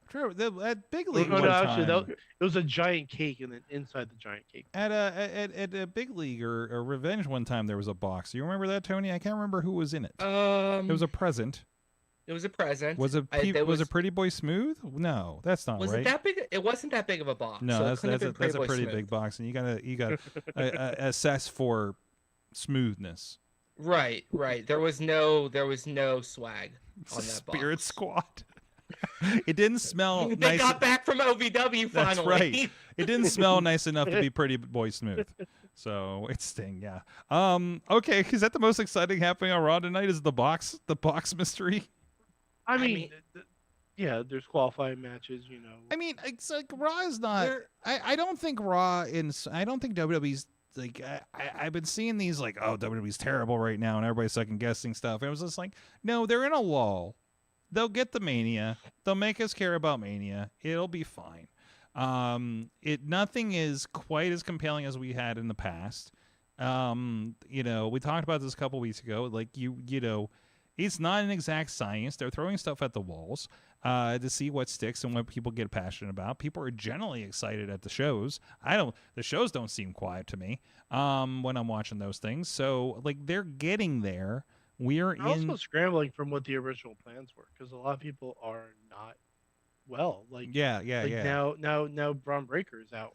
Trevor, at Big League No, one actually, time, it was a giant cake, and then inside the giant cake. at a Big League or Revenge one time there was a box. Do you remember that, Tony? I can't remember who was in it. It was a present. It was a present. Was it there was it Pretty Boy Smooth? No, that's not Was right. it that big? It wasn't that big of a box. No, so it that's couldn't have been a Boy pretty Smooth. big box, and you gotta assess for smoothness. Right. There was no swag It's on a that Spirit box. Squad. It didn't smell They nice. got back from OVW finally. That's right. It didn't smell nice enough to be Pretty Boy Smooth. So it's Sting, yeah. Okay, is that the most exciting happening on Raw tonight? Is the box mystery? I mean, mean- yeah, there's qualifying matches, you know. I mean, it's like Raw is not. They're- I don't think Raw I don't think WWE's like. I've been seeing these like, oh, WWE's terrible right now, and everybody's second guessing stuff. And it was just like, no, they're in a lull. They'll get the Mania. They'll make us care about Mania. It'll be fine. Nothing is quite as compelling as we had in the past. We talked about this a couple weeks ago. Like it's not an exact science. They're throwing stuff at the walls to see what sticks and what people get passionate about. People are generally excited at the shows. The shows don't seem quiet to me when I'm watching those things. So like they're getting there. We're They're also scrambling from what the original plans were, because a lot of people are not well. Like yeah. Now Braun Breaker is out.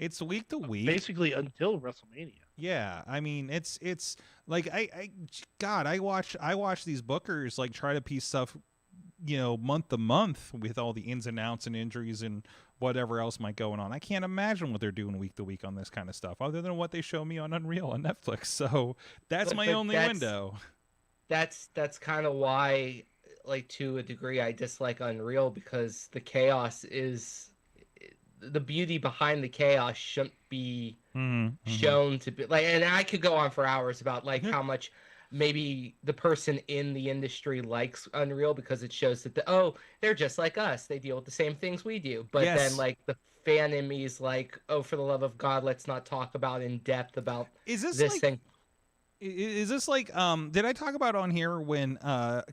It's week to week. Basically until WrestleMania. Yeah, I mean it's like God, I watch these bookers like try to piece stuff, month to month with all the ins and outs and injuries and whatever else might going on. I can't imagine what they're doing week to week on this kind of stuff, other than what they show me on Unreal on Netflix. So that's my only window. That's kind of why, like, to a degree, I dislike Unreal, because the chaos is the beauty behind the chaos shouldn't be shown to be like. And I could go on for hours about like how much maybe the person in the industry likes Unreal because it shows that they're just like us, they deal with the same things we do. But then like the fan in me is like, oh, for the love of God, let's not talk about in depth about this thing. Is this like did I talk about on here when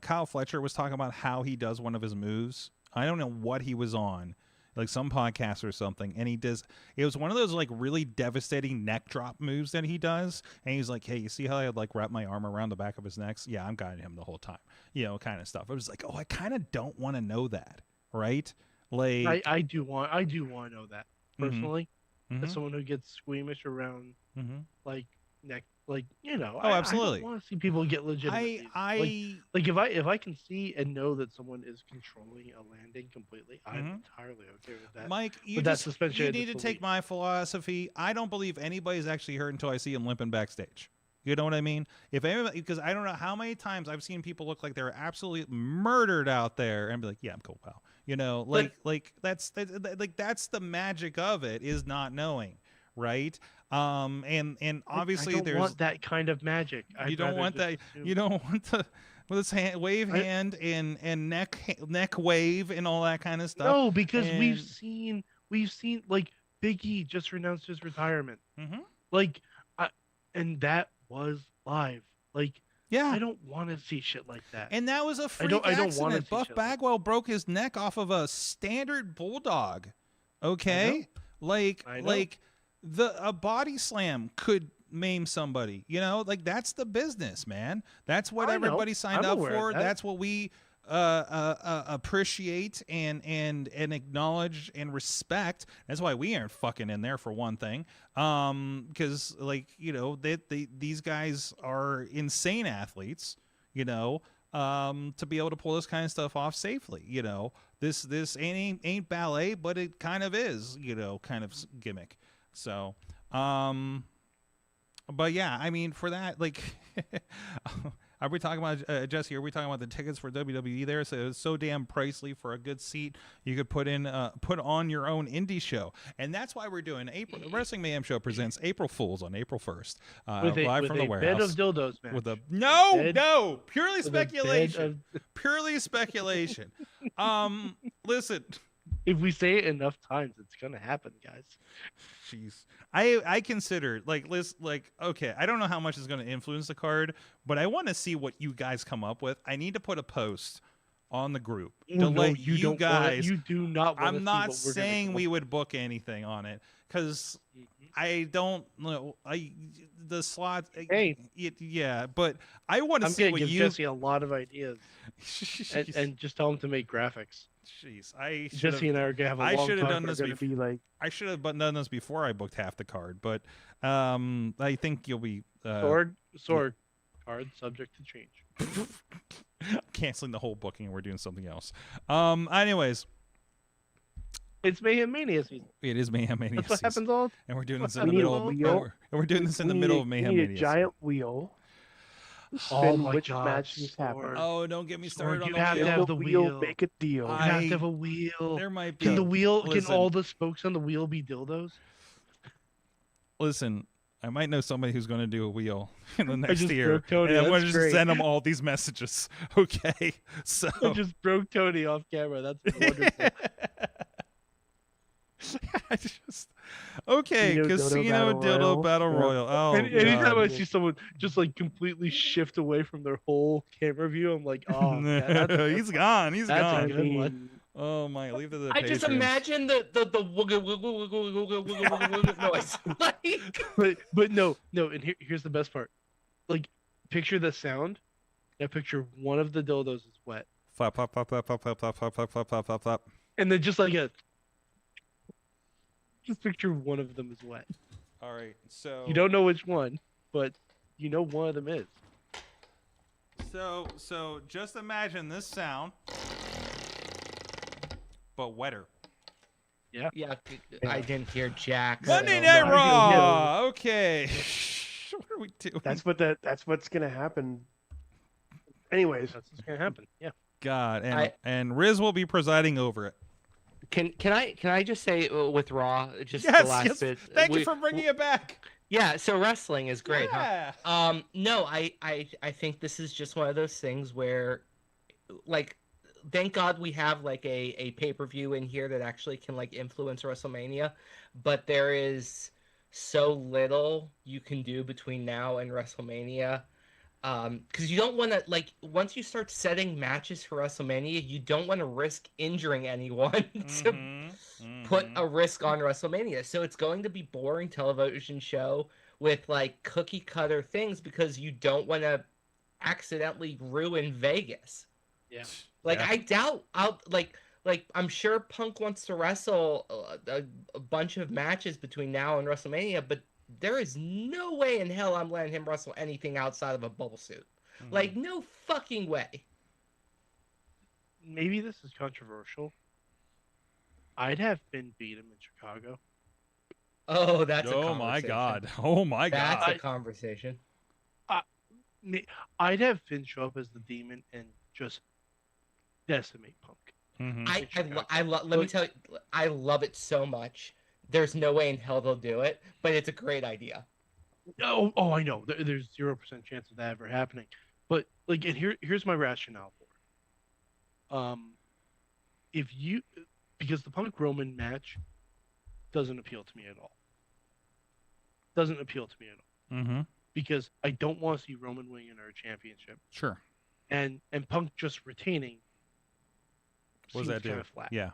Kyle Fletcher was talking about how he does one of his moves? I don't know what he was on, like some podcast or something, and it was one of those like really devastating neck drop moves that he does, and he's like, hey, you see how I like wrap my arm around the back of his neck? Yeah, I'm guiding him the whole time, kind of stuff. I was like, oh, I kind of don't want to know that, right? Like I do want to know that personally, as someone who gets squeamish around like neck, like absolutely. I don't want to see people get legitimate. Like if I can see and know that someone is controlling a landing completely, I'm entirely okay with that. Mike, you need to take my philosophy. I don't believe anybody's actually hurt until I see him limping backstage. You know what I mean? Because I don't know how many times I've seen people look like they're absolutely murdered out there and be like, yeah, I'm cool, pal. That's the magic of it, is not knowing, right? And obviously I don't want that kind of magic. You don't want that. You don't want the with his hand and neck wave and all that kind of stuff. No, because we've seen like Big E just renounced his retirement. Like, and that was live. Like, yeah, I don't want to see shit like that. And that was a freak accident. I don't want to. Buff Bagwell broke his neck off of a standard bulldog. Okay, like a body slam could maim somebody. Like that's the business, man. That's what everybody signed up for. That's what we appreciate and acknowledge and respect. That's why we aren't fucking in there, for one thing, because these guys are insane athletes, to be able to pull this kind of stuff off safely. This ain't ballet, but it kind of is, kind of gimmick. So but yeah, I mean, for that, like, are we talking about, Jesse, are we talking about the tickets for WWE there? So it's so damn pricey for a good seat. You could put on your own indie show. And that's why we're doing Wrestling Mayhem Show presents April Fools on April 1st. Live from the warehouse. Bed of dildos, man. With no, purely speculation. Purely speculation. Listen. If we say it enough times, it's gonna happen, guys. Jeez, I consider okay, I don't know how much is going to influence the card, but I want to see what you guys come up with. I need to put a post on the group to let you guys. You do not. I'm not saying we would book anything on it because I don't know. The slot. Hey, yeah, but I want to see what give you. Jesse a lot of ideas, and just tell him to make graphics. Jeez, Jesse and I are gonna have a long should have done this before. I should have done this before I booked half the card, but I think you'll be sword card subject to change. Canceling the whole booking, and we're doing something else. Anyways, it's Mayhem Mania season. It is Mayhem Mania. That's what happens all. And we're doing this in the middle of Mayhem Mania. A giant wheel. Spin which match is happening. Oh, don't get me started on the wheel. You have to have the wheel. Make a deal. You have to have a wheel. There might be. Can the wheel? Listen, can all the spokes on the wheel be dildos? Listen, I might know somebody who's going to do a wheel in the next year. Broke Tony. And I'm going to just send them all these messages. Okay, so I just broke Tony off camera. That's wonderful. Casino Dildo Battle Royal. Oh, anytime I see someone just like completely shift away from their whole camera view, I'm like, oh, man, he's gone. He's gone. A good one. Oh my! Leave it to the. I just imagine the noise. But no. And here's the best part. Like, picture the sound. Now picture one of the dildos is wet. Flap, flap, flap, flap, flap, flap, flap, flap, flap, flap, flap, flap. And then just like a. just picture one of them is wet. All right, so You don't know which one, but you know one of them is. So just imagine this sound, but wetter. Yeah, I didn't hear Jack. Monday so- Night no, Raw. Okay. What are we doing? That's what's gonna happen. Anyways, That's what's gonna happen. Yeah. God, and Riz will be presiding over it. Can I just say with Raw, just the Yes, last yes. bit? Thank you for bringing it back. Yeah, so wrestling is great, Yeah. huh? No, I think this is just one of those things where, like, thank God we have like a pay-per-view in here that actually can like influence WrestleMania, but there is so little you can do between now and WrestleMania. Because you don't want to, like, once you start setting matches for WrestleMania, you don't want to risk injuring anyone to put a risk on WrestleMania. So it's going to be boring television show with like cookie cutter things because you don't want to accidentally ruin Vegas. Yeah. Like Yeah. I doubt I'm sure Punk wants to wrestle a bunch of matches between now and WrestleMania, but there is no way in hell I'm letting him wrestle anything outside of a bubble suit. Like, no fucking way. Maybe this is controversial. I'd have Finn beat him in Chicago. Oh, that's a Oh conversation. my God. Oh my That's God. a conversation. I'd have Finn show up as the Demon and just decimate Punk. Mhm. Let me tell you, I love it so much. There's no way in hell they'll do it, but it's a great idea. Oh, I know. There's 0% chance of that ever happening. But like, and here's my rationale for it. Because the Punk Roman match doesn't appeal to me at all. Doesn't appeal to me at all. Mm-hmm. Because I don't want to see Roman winning our championship, Sure. and Punk just retaining. What does seems that do? kind of flat. Yeah.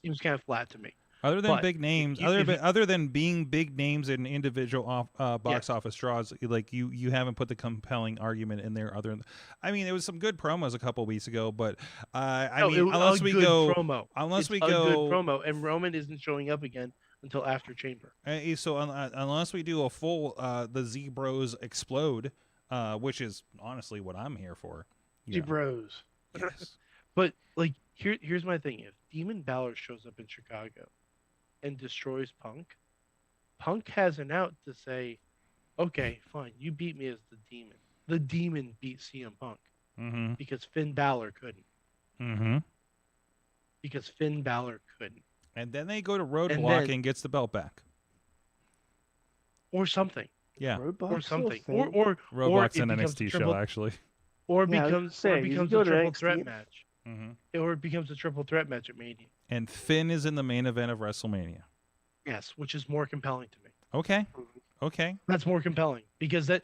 Seems kind of flat to me. Other than But big names, if you- other than being big names in individual box office draws, like you haven't put the compelling argument in there. I mean, there was some good promos a couple weeks ago, but unless we go, promo. unless It's we a good go, promo, and Roman isn't showing up again until after Chamber. unless we do a full the Z Bros explode, which is honestly what I'm here for. G Bros. Yes. But like, here's my thing: if Demon Balor shows up in Chicago and destroys Punk, Punk has an out to say, "Okay, fine, you beat me as the Demon. The Demon beat CM Punk Mm-hmm. because Finn Balor couldn't. Mm-hmm. Because Finn Balor couldn't, And then they go to Roadblock And then- and gets the belt back. or something, Yeah. Roadblock or still a something, thing? or Roadblock's it an becomes NXT triple- show, actually. or Yeah, I was becomes gonna or say, you becomes go a to triple NXT. threat match, Mm-hmm. or it becomes a triple threat match at Mania. And Finn is in the main event of WrestleMania. Yes, which is more compelling to me. Okay. Okay. That's more compelling because then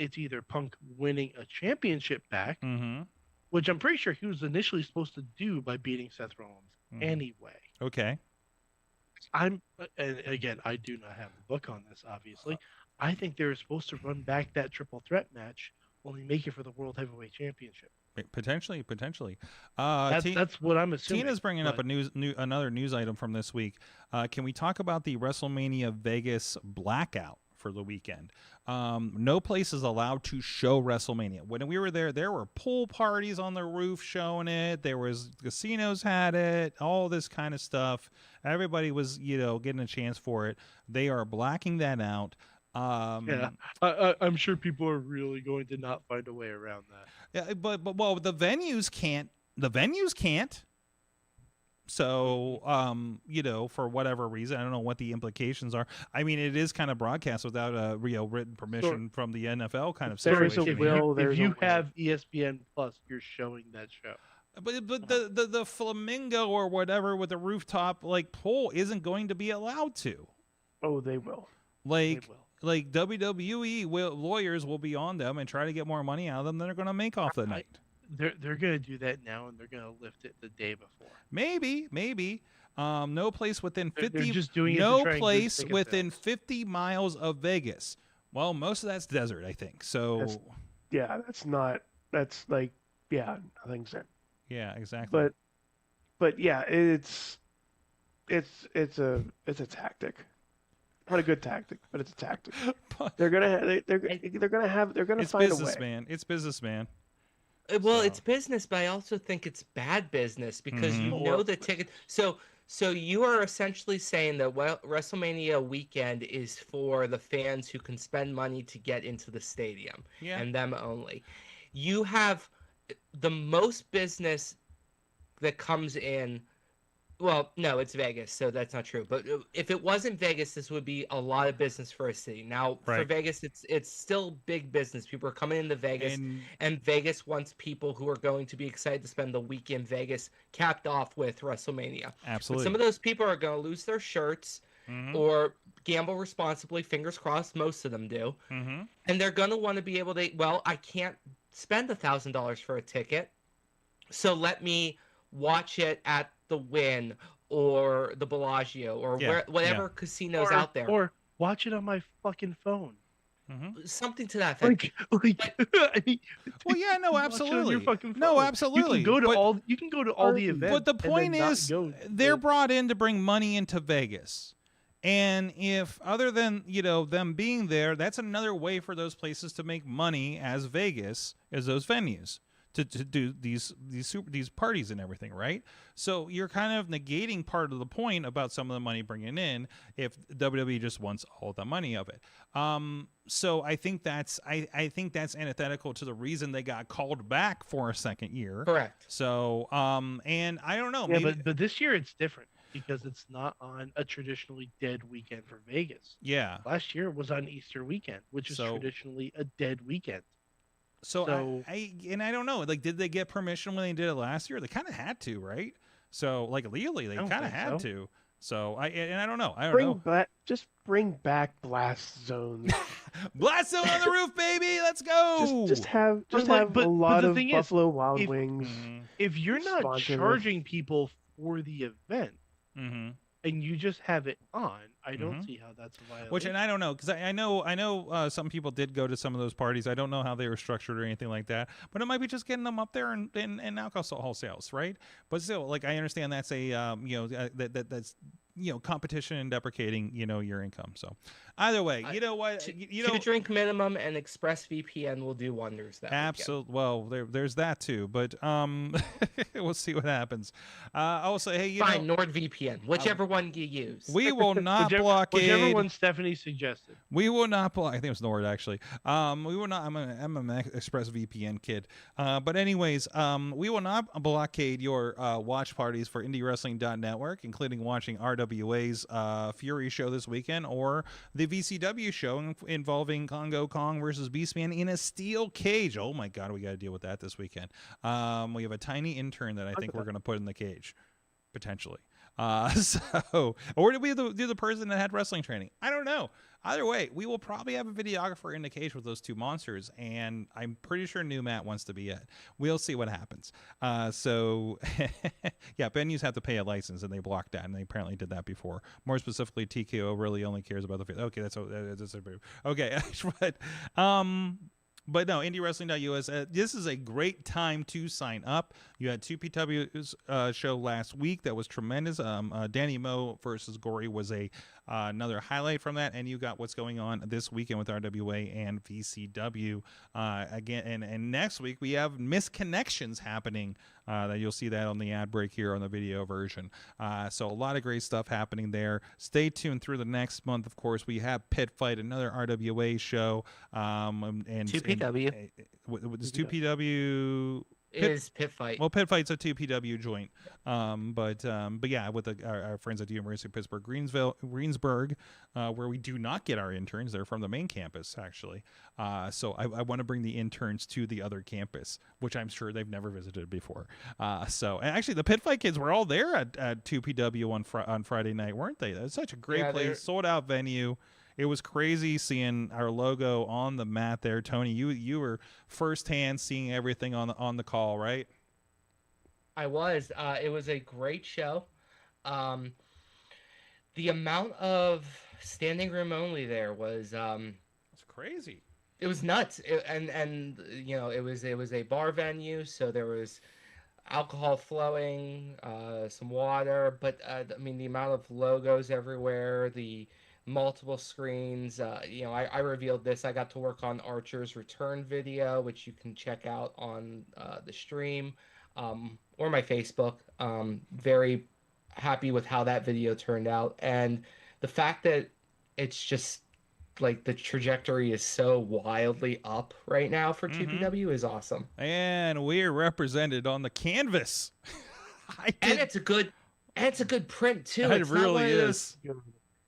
it's either Punk winning a championship back, Mm-hmm. which I'm pretty sure he was initially supposed to do by beating Seth Rollins anyway. Okay. And again, I do not have the book on this, obviously. I think they were supposed to run back that triple threat match, only make it for the World Heavyweight Championship. Potentially. That's what I'm assuming. Tina's bringing up but- another news item from this week. Can we talk about the WrestleMania Vegas blackout for the weekend? No place is allowed to show WrestleMania. When we were there were pool parties on the roof showing it. There was casinos had it, all this kind of stuff. Everybody was, getting a chance for it. They are blacking that out. Yeah, I'm sure people are really going to not find a way around that. Yeah, but the venues can't. The venues can't. So, for whatever reason, I don't know what the implications are. I mean, it is kind of broadcast without a written permission from the NFL kind of There is situation. a will. If There's a you way. have ESPN Plus, you're showing that show. But the flamingo or whatever with the rooftop pool isn't going to be allowed to. Oh, they will. They will. Like WWE lawyers will be on them and try to get more money out of them than they're going to make off the night. They're going to do that now, and they're going to lift it the day before. Maybe. No place within They're 50. just doing it to no try and place boost ticket within sales. 50 miles of Vegas. Well, most of that's desert, I think. So, That's nothing's in. yeah, exactly. But yeah, it's it's a tactic. Not a good tactic, but it's a tactic. But They're gonna it's find a business, way. man. It's business, man. Well, So. it's business, but I also think it's bad business because you Mhm. know the ticket. So you are essentially saying that WrestleMania weekend is for the fans who can spend money to get into the stadium Yeah. and them only. You have the most business that comes in. Well, no, it's Vegas, so that's not true. But if it wasn't Vegas, this would be a lot of business for a city. Now, for Right. Vegas, it's still big business. People are coming into Vegas, And and Vegas wants people who are going to be excited to spend the week in Vegas, capped off with WrestleMania. But absolutely. some of those people are going to lose their shirts Mhm. or gamble responsibly. Fingers crossed, most of them do, Mhm. and they're going to want to be able to. Well, I can't spend $1,000 for a ticket, so let me watch it at the Wynn or the Bellagio or Yeah, whatever casinos or, out there. Or watch it on my fucking phone. Mhm. Something to that effect. I mean, Well, yeah, no, watch it on absolutely. your fucking No, phone. absolutely. You can go to But- all. You can go to all the events. But the and then point not is, go they're to- brought in to bring money into Vegas. And if other than, them being there, that's another way for those places to make money as Vegas, as those venues to do these parties and everything, right? So you're kind of negating part of the point about some of the money bringing in if WWE just wants all the money of it. So I think that's I think that's antithetical to the reason they got called back for a second year. Correct. So and I don't know. Yeah, Maybe, but this year it's different because it's not on a traditionally dead weekend for Vegas. yeah. Last year it was on Easter weekend, which is So- traditionally a dead weekend. So, So- I don't know. Like, did they get permission when they did it last year? They kind of had to, right? So, like legally, they I don't kind of think had so. to. So I don't know. I don't know. Just bring back blast zones. Blast zone on the roof, baby. Let's go. just have But like- have but a lot the of thing is, Buffalo Wild if- Wings. Mhm. If you're not Sponsored with- charging people for the event Mhm. and you just have it on, I don't Mhm. see how that's a violation. Which, and I don't know, because I know some people did go to some of those parties. I don't know how they were structured or anything like that, but it might be just getting them up there in alcohol sales, right? But still, like, I understand that's a that's competition and deprecating your income. So either way, you know what, Two drink minimum and ExpressVPN will do wonders. That absolutely. Well, there's that too, but we'll see what happens. I will say, hey, Fine, NordVPN, whichever one you use. we will not blockade. Whichever one Stephanie suggested. We will not block. I think it was Nord actually. We will not. I'm an ExpressVPN kid. But anyways, we will not blockade your watch parties for IndieWrestling.network, including watching RWA's Fury show this weekend or the VCW show involving Congo Kong versus Beastman in a steel cage. Oh my God, we got to deal with that this weekend. We have a tiny intern that I think we're going to put in the cage, potentially. Or did we do the person that had wrestling training? I don't know. Either way, we will probably have a videographer in the cage with those two monsters, and I'm pretty sure New Matt wants to be it. We'll see what happens. Yeah, venues have to pay a license, and they blocked that, and they apparently did that before. More specifically, TKO really only cares about the. Okay, that's okay. But no, IndieWrestling.us. This is a great time to sign up. You had 2PW's show last week that was tremendous. Danny Moe versus Gory was another highlight from that, and you got what's going on this weekend with RWA and VCW again. And next week we have Misconnections happening. That you'll see that on the ad break here on the video version. So a lot of great stuff happening there. Stay tuned through the next month. Of course, we have Pit Fight, another RWA show, and 2PW. With this 2PW. It is Pit Fight. Well, Pit Fight's a 2PW joint, but yeah, with our friends at the University of Pittsburgh Greensburg, where we do not get our interns. They're from the main campus, actually. So I want to bring the interns to the other campus, which I'm sure they've never visited before. And actually, the Pit Fight kids were all there at 2PW on Friday night, weren't they? That's such a great place, sold out venue. It was crazy seeing our logo on the mat there, Tony. You were firsthand seeing everything on the call, right? I was. It was a great show. The amount of standing room only there was It's crazy. it was nuts. It was a bar venue, so there was alcohol flowing, some water, but I mean the amount of logos everywhere, the multiple screens. I revealed this. I got to work on Archer's return video, which you can check out on the stream or my Facebook. Very happy with how that video turned out, and the fact that it's just like the trajectory is so wildly up right now for TPW is awesome. And we're represented on the canvas. And it's a good print too. It It's not really one of is. those-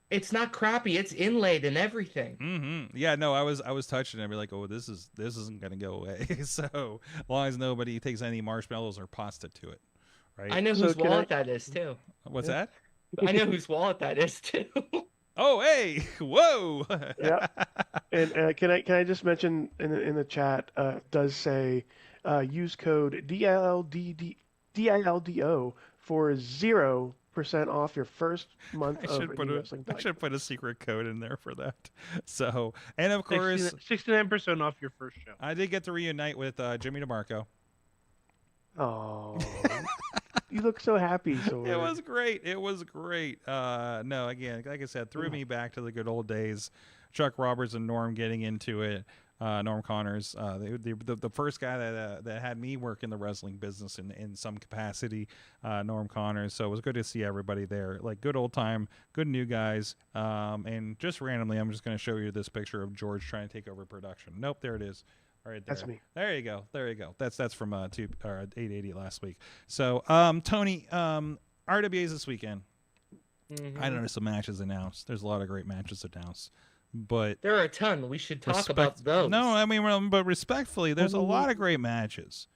It's not crappy. It's inlaid and everything. Yeah, no, I was touching it. I'd be like, oh, this isn't gonna go away. So as long as nobody takes any marshmallows or pasta to it, right? I know So whose can wallet that is too. What's that? I know whose wallet that is too. Oh, hey, whoa. Yeah. And can I just mention in the chat does say use code DILDO for 0% off your first month of Indie Wrestling I should put a secret code in there for that. So, and of course, 69% off your first show. I did get to reunite with Jimmy DeMarco. Oh, you look so happy. Sword. It was great. It was great. No, again, like I said, threw me back to the good old days. Chuck Roberts and Norm getting into it. Norm Connors, the first guy that had me work in the wrestling business in some capacity, Norm Connors. So it was good to see everybody there. Like good old time, good new guys. And just randomly, I'm just going to show you this picture of George trying to take over production. Nope, there it is. Right there. That's me. There you go. There you go. That's from 880 last week. So Tony, RWA's this weekend. I know there's some matches announced. There's a lot of great matches announced. But There are a ton. We should talk about those. no, I mean, but respectfully, there's a lot of great matches.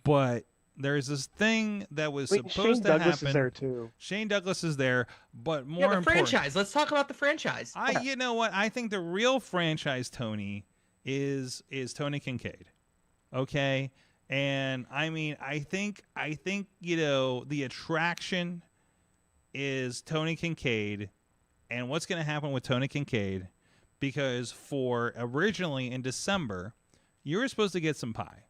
But there's this thing that was supposed Shane to Douglas happen. is there too. Shane Douglas is there, but more Yeah, the important, franchise. Let's talk about the franchise. you know what? I think the real franchise, Tony, is Tony Kincaid. Okay? And I mean, I think the attraction is Tony Kincaid and what's going to happen with Tony Kincaid, because for originally in December, you were supposed to get some pie.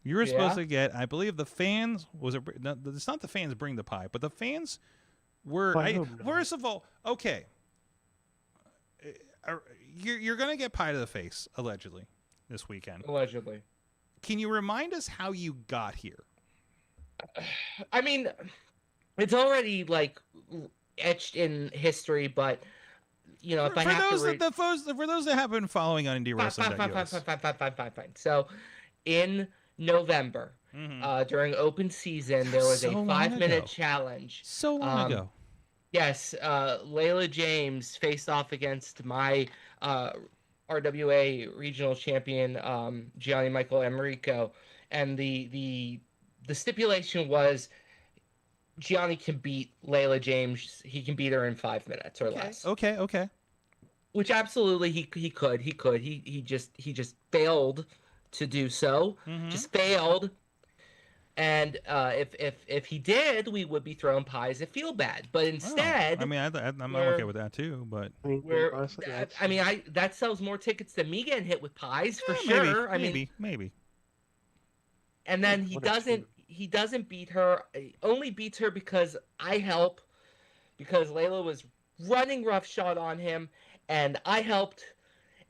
You were supposed to get, I believe the fans, it's not the fans bring the pie, but the fans were, first of all, okay, you're going to get pie to the face, allegedly, this weekend. Allegedly. Can you remind us how you got here? I mean, it's already like etched in history, but you know, For those that have been following on Indie Wrestling, fine. So, in November, during open season, there was a 5-minute challenge. So long ago. Yes, Layla James faced off against my RWA regional champion, Gianni Michael Emerico, and the stipulation was Gianni can beat Layla James. He can beat her in 5 minutes or less. Okay. Which absolutely he could. He just failed to do so. Just failed. And if he did, we would be throwing pies at Feel Bad. But instead, I mean, I'm okay with that too. But that sells more tickets than me getting hit with pies for maybe, sure. Maybe. And then he doesn't beat her. He only beats her because I help, because Layla was running roughshod on him, and I helped,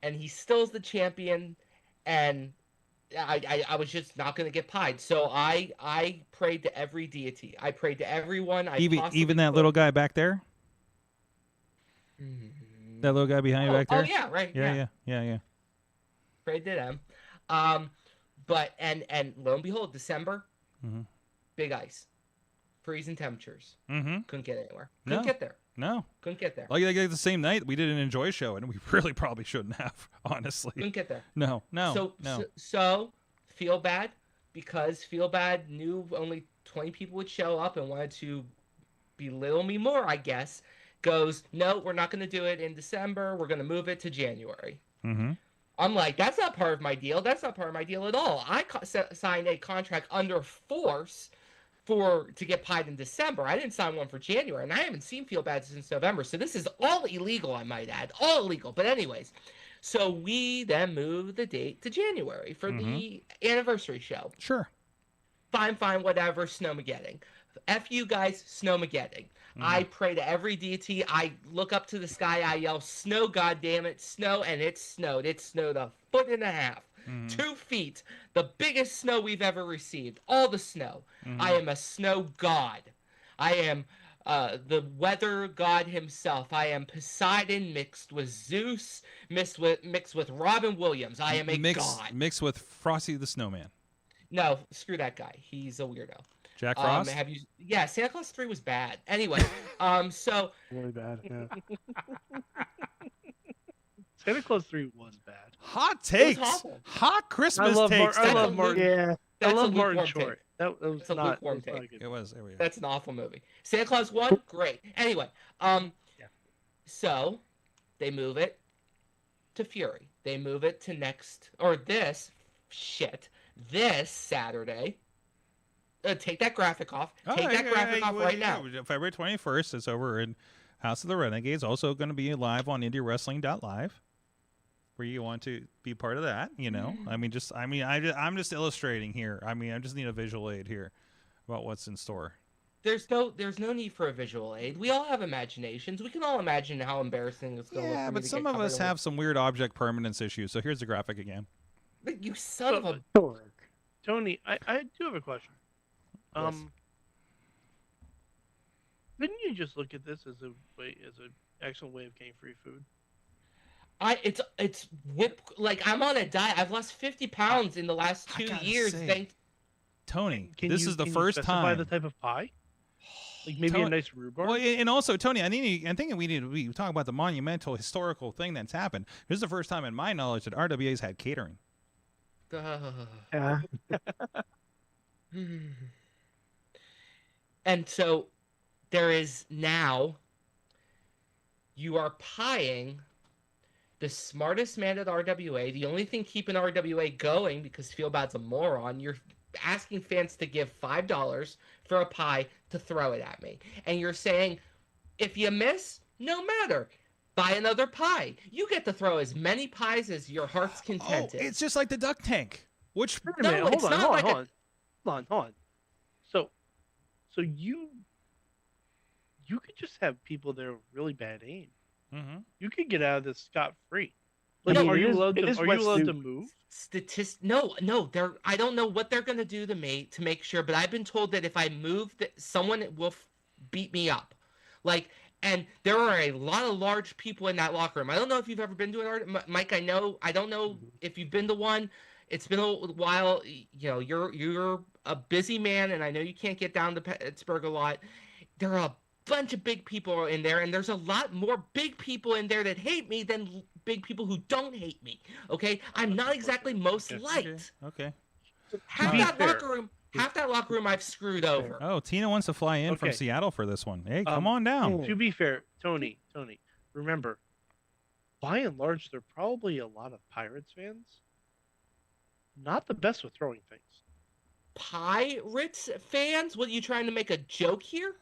and he still's the champion, and I was just not going to get pied. So I prayed to every deity. I prayed to everyone. Even that little guy back there? That little guy behind you back there? Oh, yeah, right. Yeah. Prayed to them. But, and lo and behold, December, big ice. Freezing temperatures. Couldn't get anywhere. Couldn't get there. No. Couldn't get there. Like the same night, we did an Enjoy show, and we really probably shouldn't have, honestly. Couldn't get there. No. So Feel Bad, because Feel Bad knew only 20 people would show up and wanted to belittle me more, I guess, goes, no, we're not going to do it in December. We're going to move it to January. I'm like, that's not part of my deal. That's not part of my deal at all. I signed a contract under force to get pied in December. I didn't sign one for January, and I haven't seen Feel Bad since November. So this is all illegal, I might add. All illegal. But anyways, So we then move the date to January for the anniversary show. Sure. Fine, whatever, Snowmageddon. F you guys, Snowmageddon. I pray to every deity. I look up to the sky. I yell, snow, goddammit, snow, and it snowed. It snowed 1.5 feet, 2 feet, the biggest snow we've ever received. All the snow. I am a snow god. I am the weather god himself. I am Poseidon mixed with Zeus, mixed with Robin Williams. I am a god. Mixed with Frosty the Snowman. No, screw that guy. He's a weirdo. Jack Frost? Yeah, Santa Claus 3 was bad. Anyway, so Really bad. Yeah. Santa Claus 3 was bad. Hot takes. awful. Hot Christmas I love takes. I love a Martin. Yeah. I That's a love Martin lukewarm Short. take. That was It's a not, lukewarm that was not take. good. It was. There we go. That's an awful movie. Santa Claus 1, great. Anyway, so they move it to Fury. They move it to this Saturday. Take that graphic off. Take that graphic off right now. February 21st. It's over in House of the Renegades. Also going to be live on IndieWrestling.live, where you want to be part of that. You know, I'm just illustrating here. I just need a visual aid here about what's in store. There's no need for a visual aid. We all have imaginations. We can all imagine how embarrassing it's going to look. Yeah, for me but to some get of us covered in have some weird object permanence issues. So here's the graphic again. You son of a. Tony, I do have a question. Yes. Didn't you just look at this as an excellent way of getting free food? It's like I'm on a diet. I've lost 50 pounds in the last 2 years. Tony, Can this you- is the can you first specify time. the type of pie? Like maybe Tony- a nice rhubarb? Well, and also, Tony, I'm thinking we talk about the monumental historical thing that's happened. This is the first time in my knowledge that RWA's had catering. Yeah. And so there is now, you are pieing the smartest man at RWA. The only thing keeping RWA going, because Feelbad's a moron, you're asking fans to give $5 for a pie to throw it at me. And you're saying, if you miss, no matter. Buy another pie. You get to throw as many pies as your heart's content is. It's just like the duck tank. Which Wait a minute, No, it's hold on, not hold on, like a- hold on. So you could just have people that are really bad aim. Mhm. You could get out of this scot free. I Like, mean, are it you is- allowed it to? is Are West you allowed to Newton. move? No, I don't know what they're gonna do to me to make sure, but I've been told that if I move, that someone will beat me up. Like, and there are a lot of large people in that locker room. I don't know if you've ever been to an art, Mike. I don't know if you've been to one. It's been a while. You know, you're a busy man, and I know you can't get down to Pittsburgh a lot. There are a bunch of big people in there, and there's a lot more big people in there that hate me than big people who don't hate me. Okay, I'm not exactly most liked. Okay. Half be that fair. locker room, I've screwed over. Oh, Tina wants to fly in from Okay. Seattle for this one. Hey, come Um, on down. To be fair, Tony, remember, by and large, there are probably a lot of Pirates fans. Not the best with throwing things. Pirates fans, what, you trying to make a joke here?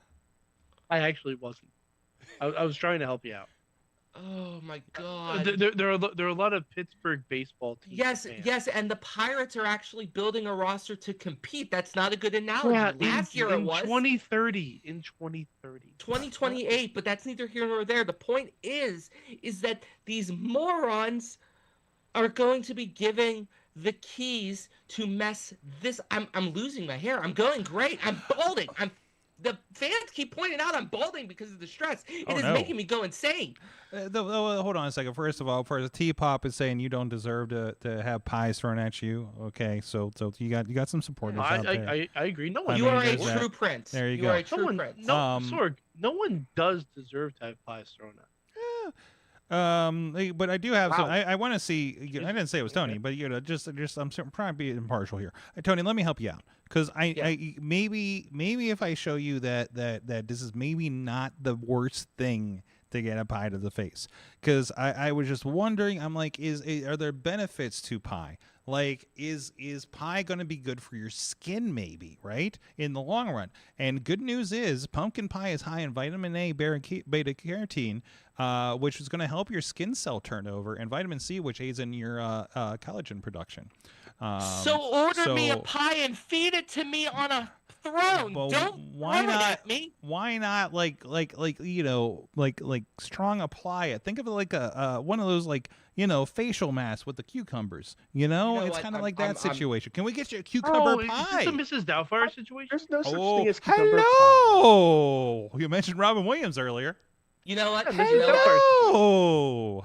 I actually wasn't. I was trying to help you out. Oh my god. There are a lot of Pittsburgh baseball teams. Yes, and the Pirates are actually building a roster to compete. That's not a good analogy. Yeah, Last year in it was 2030. In 2030. 2028, but that's neither here nor there. The point is that these morons are going to be giving the keys to mess this. I'm losing my hair. I'm going great. I'm balding. The fans keep pointing out I'm balding because of the stress. It is no. making me go insane. Hold on a second. First of all, T-Pop is saying you don't deserve to have pies thrown at you. Okay, so you got some supporters out there. I agree. No one. I You mean, are a there's that. true prince. There you You go. are a true prince. Sorg, no one does deserve to have pies thrown at. But I do have. Wow. I want to see. I didn't say it was Tony, but just I'm trying to be impartial here. Tony, let me help you out because I maybe if I show you that this is maybe not the worst thing to get a pie to the face. Because I was just wondering, I'm like, are there benefits to pie? Like, is pie going to be good for your skin, maybe, right, in the long run? And good news is pumpkin pie is high in vitamin A, beta-carotene, which is going to help your skin cell turnover, and vitamin C, which aids in your collagen production. So order me a pie and feed it to me on a throne. Well, Don't why throw it not? at me. Why not like strong apply it? Think of it like a one of those facial masks with the cucumbers. You know It's what? kind of I'm- like that I'm- situation. Can we get you a cucumber pie? Is this a Mrs. Doubtfire situation? There's no such Oh, thing as cucumber pie. hello! You mentioned Robin Williams earlier. You know what? Yeah, You know what? Hello.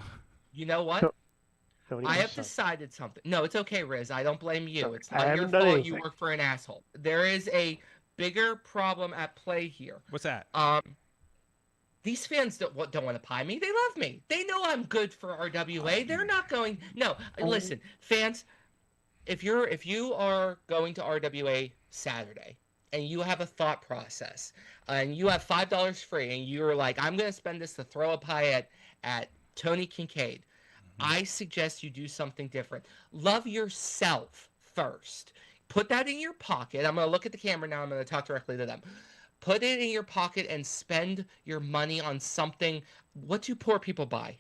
You know what? Tony, I I'm have sorry. decided something. No, it's okay, Riz. I don't blame you. Sorry, It's I not your haven't done fault. You anything. work for an asshole. There is a bigger problem at play here. What's that? These fans don't want to pie me. They love me. They know I'm good for RWA. They're not going. No, listen, fans. If you are going to RWA Saturday and you have a thought process and you have $5 free and you're like, I'm going to spend this to throw a pie at Tony Kincaid, I suggest you do something different. Love yourself first. Put that in your pocket. I'm going to look at the camera now. I'm going to talk directly to them. Put it in your pocket and spend your money on something. What do poor people buy?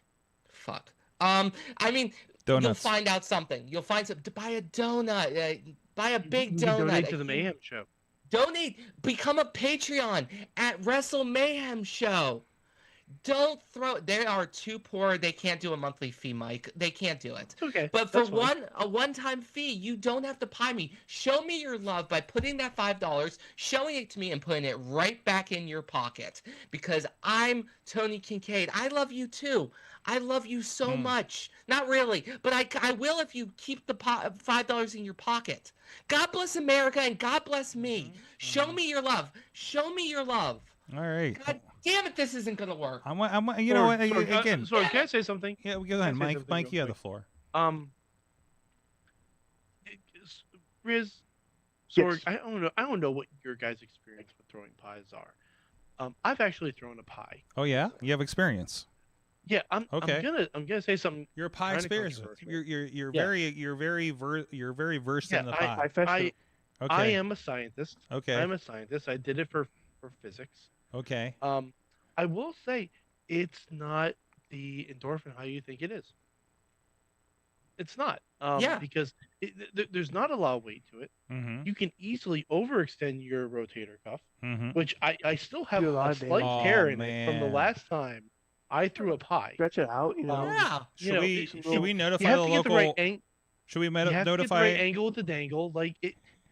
Fuck. I mean, Donuts. you'll find out something. You'll find something. Buy a donut. Buy a big You can donut. donate to the Mayhem show. Donate. Become a Patreon at Wrestle Mayhem Show. Don't throw. They are too poor. They can't do a monthly fee, Mike. They can't do it. It's okay. But for That's fine. a one-time fee, you don't have to pie me. Show me your love by putting that $5, showing it to me, and putting it right back in your pocket. Because I'm Tony Kincaid. I love you too. I love you so much. Not really, but I will if you keep the $5 in your pocket. God bless America and God bless me. Show me your love. Show me your love. All right. God damn it, this isn't gonna work. You know what? Again. Sorry, can I say something? Yeah, go Can I ahead, say Mike. something Mike, real you have the quick? floor. Riz, Sorg, Yes. I don't know what your guys' experience with throwing pies are. I've actually thrown a pie. Oh yeah, you have experience. Yeah, Okay. I'm gonna say something. You're a pie Kinda experience. controversial. You're Yeah. very versed in the Yeah, pie. I fetched Okay. I am a scientist. Okay. I'm a scientist. I did it for physics. Okay. I will say it's not the endorphin high you think it is. It's not. Yeah. Because there's not a lot of weight to it. Mm-hmm. You can easily overextend your rotator cuff, Mm-hmm. which I still have Do a lot a of slight damage. tear Oh, in it from the man. last time I threw a pie. Stretch it out, you know. Yeah. Should we some should little- we You notify have the to get local? the right angle. Should we You have to get the notify? right angle with the dangle. Like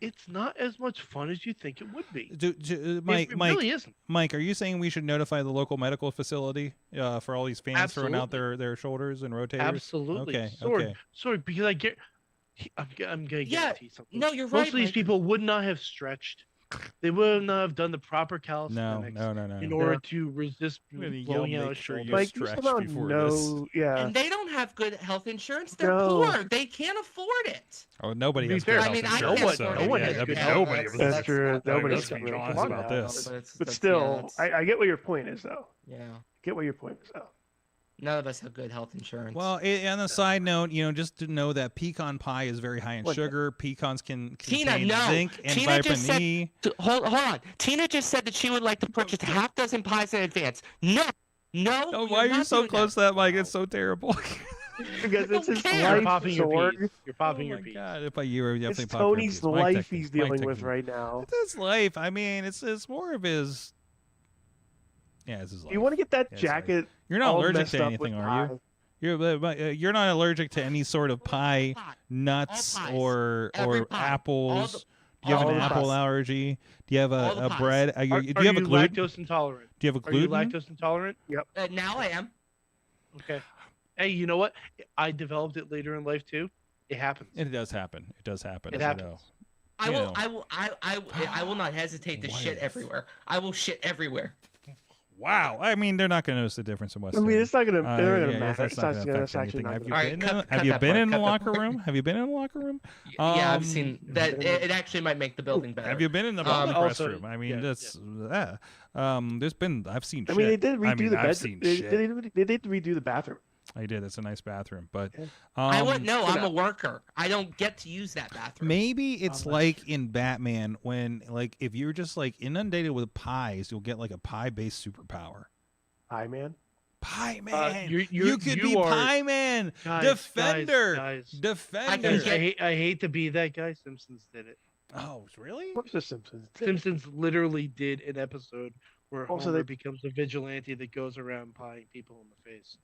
it's not as much fun as you think it would be. Mike, it Mike, really isn't. Mike, are you saying we should notify the local medical facility for all these fans throwing out their shoulders and rotators? Absolutely. Okay. Sorry, Okay. sorry, because I'm gonna Yeah, guarantee something. No, you're Most right. of these Mike. people would not have stretched. They would not have done the proper No, calisthenics no. in order to resist I'm gonna blowing yell, out a make sure shoulder. you Like, you stretch somehow before know, yeah. And they don't have good health insurance. They're No. poor. They can't afford it. Oh, nobody To be has fair, good I health mean, I insurance. can't so, afford no one yeah, has that'd be good health. nobody. was- That's true. Nobody's Let's be gonna honest come on about now. this. But still, I get what your point is, though. Yeah. Get what your point is, though. None of us have good health insurance. Well, on a side note, just to know that pecan pie is very high in What the- sugar. Pecans can Tina, contain no. zinc and Tina vitamin just said- E. Hold on. Tina just said that she would like to purchase half dozen pies in advance. No. No. Oh, you're why are you not so doing close that. to that, Mike? It's so terrible. Because it's his care. You're life, popping your Sorg. piece. You're popping oh your my piece. God! If you were definitely It's pop your Tony's piece. Mike life technically- he's Mike dealing with technically- right now. It's his life. I mean, it's more of his. Yeah, it's his life. You want to get that Yeah, sorry. jacket You're not all allergic messed to up anything, with are you? pie. You're not allergic to any sort of pie, Pie. nuts, All pies. or Every pie. apples. Do you have all an the apple pies. allergy? Do you have All the a pies. bread? Are Do you you have a gluten? lactose intolerant? Do you have a Are you gluten? lactose intolerant? Now I am. Okay. Hey, you know what? I developed it later in life too. It happens. It does happen. It does happen. It as you happens. know. I You will. know. I will. I will not hesitate to Why shit the f- everywhere. I will shit everywhere. Wow. I mean, they're not going to notice the difference in West I mean, End. it's not gonna. They're not gonna yeah, matter. that's It's not not gonna gonna. affect It's actually anything. not Have you gonna. Alright, been? cut Have you that been part, in the cut that locker part. room? Have you been in the locker room? Yeah, I've seen that. It actually might make the building better. Have you been in the public also- restroom? I mean, yeah, that's there's been. I've seen. I mean, they shit. did redo I mean, the I've bed. seen They, shit. they did redo the bathroom. I did. It's a nice bathroom, but I wouldn't know. but I'm a worker. I don't get to use that bathroom. maybe it's that's like in Batman when, like, if you're just like inundated with pies, you'll get like a pie-based superpower. Hi, man. Pie Man. you could you be are- Pie Man. Guys, Defender. guys. Defender. Guys, I hate to be that guy. Simpsons did it. Oh, really? Of course, the Simpsons. Simpsons literally did an episode where Also, Homer they- becomes a vigilante that goes around pieing people in the face.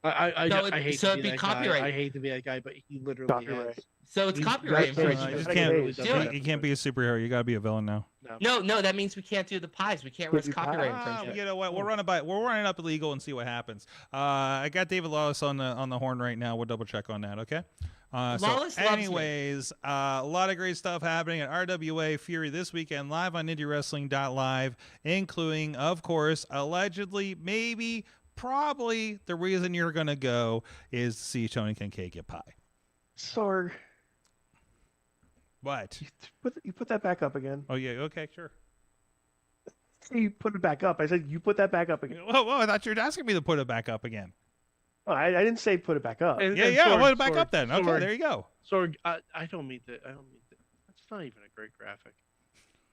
I So I hate so to it'd be be that guy. copyright. I hate to be that guy, but he literally Copyright. has. So it's You- copyright you You just infringement. just can't- can't. You can't be a superhero. You gotta be a villain now. No, that means we can't do the pies. We can't Can't risk do pies. copyright Ah, infringement. you know what? We'll run it up illegal and see what happens. I got David Lawless on the horn right now. We'll double check on that. Okay. Lawless So, loves me. anyways, a lot of great stuff happening at RWA Fury this weekend, live on IndieWrestling.live, including, of course, allegedly, maybe, probably the reason you're gonna go is to see Tony Kincaid get pie. Sorg, What? you put that back up again. Oh yeah. Okay. Sure. You put it back up. I said you put that back up again. Whoa, I thought you were asking me to put it back up again. Oh, I didn't say put it back up. And Yeah. Sorg, Put it back Sorg, up then. Okay. Sorg, There you go. Sorg, I don't mean to. That's not even a great graphic.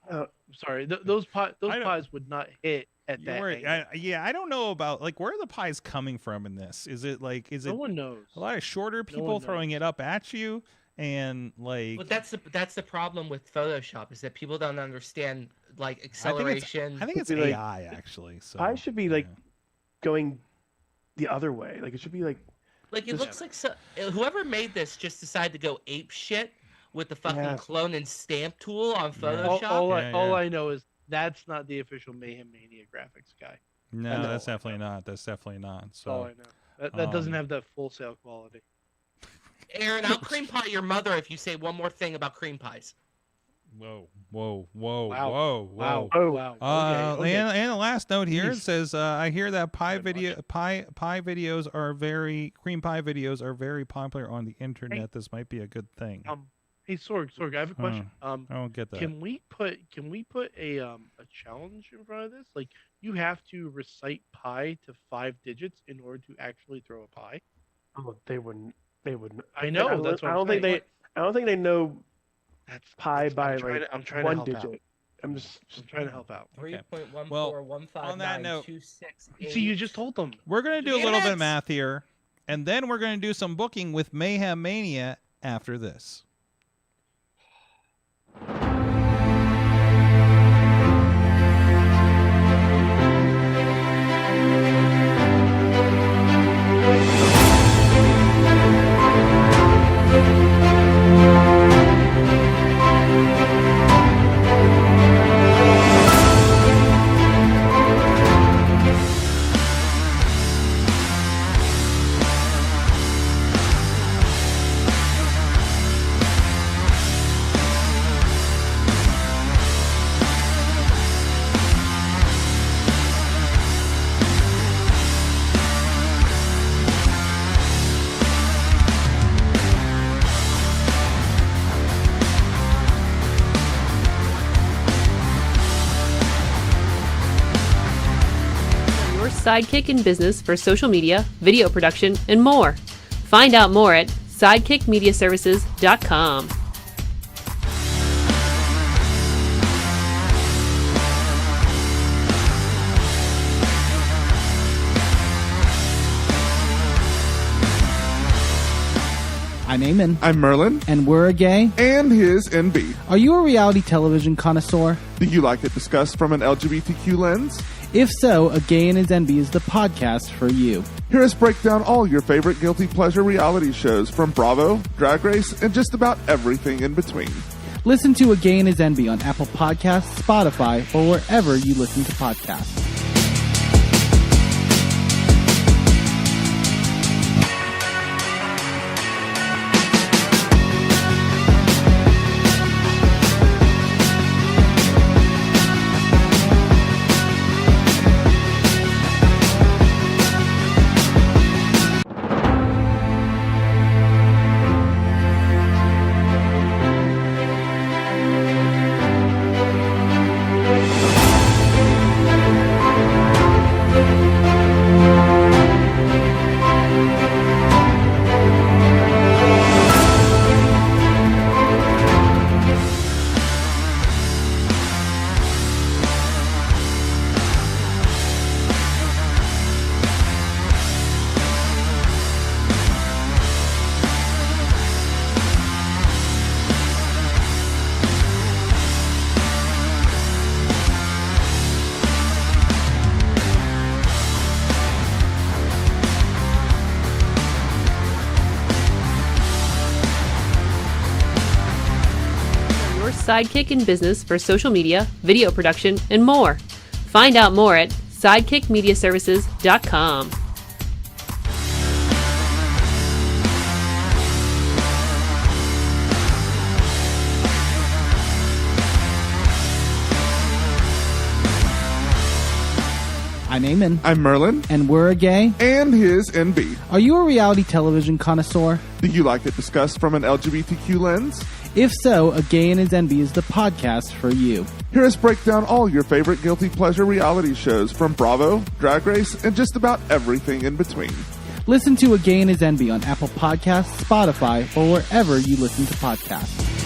I'm sorry. Those I don't- pies would not hit at that. angle. I don't know about, like, where are the pies coming from in this? Is it like, is No it one knows. a lot of shorter people one throwing it up at you, and like, But that's the problem with Photoshop is that people don't understand like acceleration. I think it's It'd be like- AI actually. So I should be like yeah. going the other way. Like it should be like Like it Just- looks like whoever made this just decided to go ape shit with the fucking Yeah. clone and stamp tool on Yeah. Photoshop. All Yeah. I know is that's not the official Mayhem Mania graphics guy. No, I know. that's definitely not. That's definitely not. That's all So I know. That doesn't um, have that full sale quality. Aaron, I'll cream pie your mother if you say one more thing about cream pies. whoa, Wow. whoa. Wow. Oh. Wow. Okay. And the last note here, it Jeez. says, I hear that pie Very much. pie videos are cream pie videos are very popular on the internet. This might be a good thing. Hey Sorg, I have a question. I don't get that. Can we put a challenge in front of this? Like you have to recite pi to 5 digits in order to actually throw a pie. oh, they wouldn't. They wouldn't. I know. That's what I I'm don't think saying. I don't think they know That's pi that's- by I'm trying like to, I'm trying to one help digit. out. I'm just I'm trying to help out. Okay. 3.14159268. Well, on that note- See, you just told them. We're going to do a little bit Yes! of math here, and then we're going to do some booking with Mayhem Mania after this. Your sidekick in business for social media, video production, and more. Find out more at sidekickmediaservices.com. I'm Eamon, I'm Merlin, and we're a gay. and his NB. Are you a reality television connoisseur? Do you like it discussed from an LGBTQ lens? If so, A Gay and His Envy is the podcast for you. Hear us break down all your favorite guilty pleasure reality shows from Bravo, Drag Race, and just about everything in between. Listen to A Gay and His Envy on Apple Podcasts, Spotify, or wherever you listen to podcasts. sidekick in business for social media, video production, and more. Find out more at sidekickmediaservices.com. I'm Eamon. I'm Merlin. And we're a gay. And his NB. Are you a reality television connoisseur? Do you like it discussed from an LGBTQ lens? If so, A Gay and His NB is the podcast for you. Hear us break down all your favorite guilty pleasure reality shows from Bravo, Drag Race, and just about everything in between. Listen to A Gay and His NB on Apple Podcasts, Spotify, or wherever you listen to podcasts.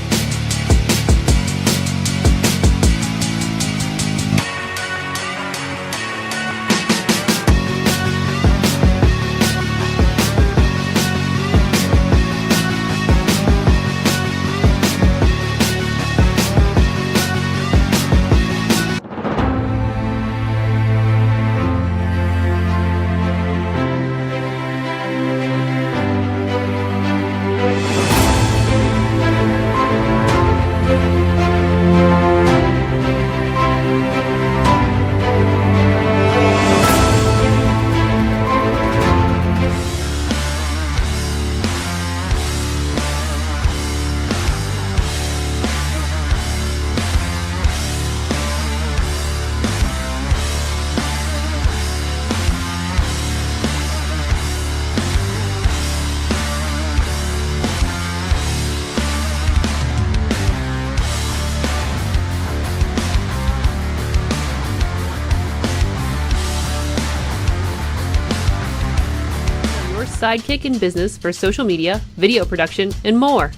Sidekick in business for social media, video production, and more.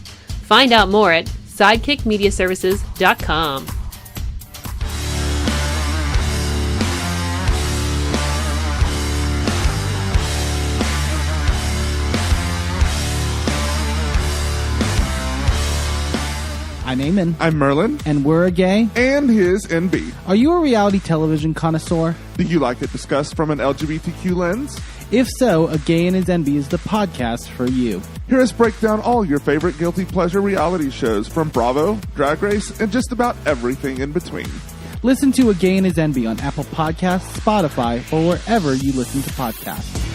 Find out more at sidekickmediaservices.com. I'm Eamon. I'm Merlin. And we're a gay. And his NB. Are you a reality television connoisseur? Do you like it discussed from an LGBTQ lens? If so, A Gay and His NB is the podcast for you. Hear us break down all your favorite guilty pleasure reality shows from Bravo, Drag Race, and just about everything in between. Listen to A Gay and His NB on Apple Podcasts, Spotify, or wherever you listen to podcasts.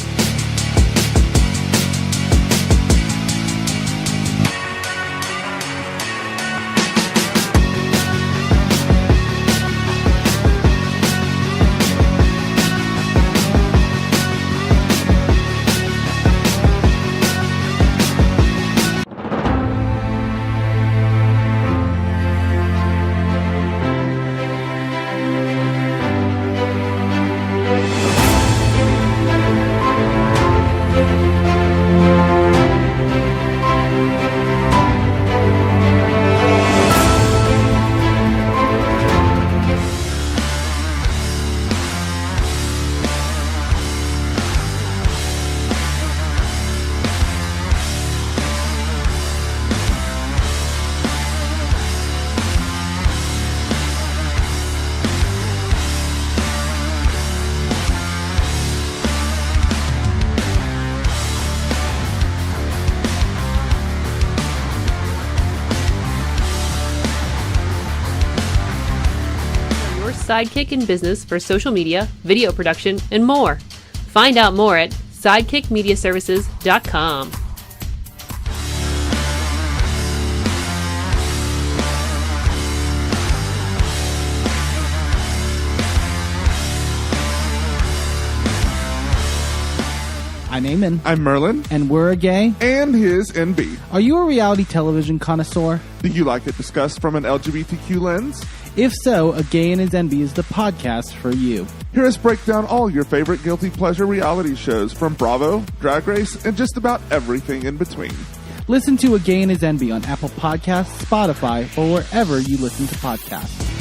Sidekick in business for social media, video production, and more. Find out more at sidekickmediaservices.com. I'm Eamon. I'm Merlin. And we're a gay. And his NB. Are you a reality television connoisseur? Do you like it discussed from an LGBTQ lens? If so, A Gay and His NB is the podcast for you. Hear us break down all your favorite guilty pleasure reality shows from Bravo, Drag Race, and just about everything in between. Listen to A Gay and His NB on Apple Podcasts, Spotify, or wherever you listen to podcasts.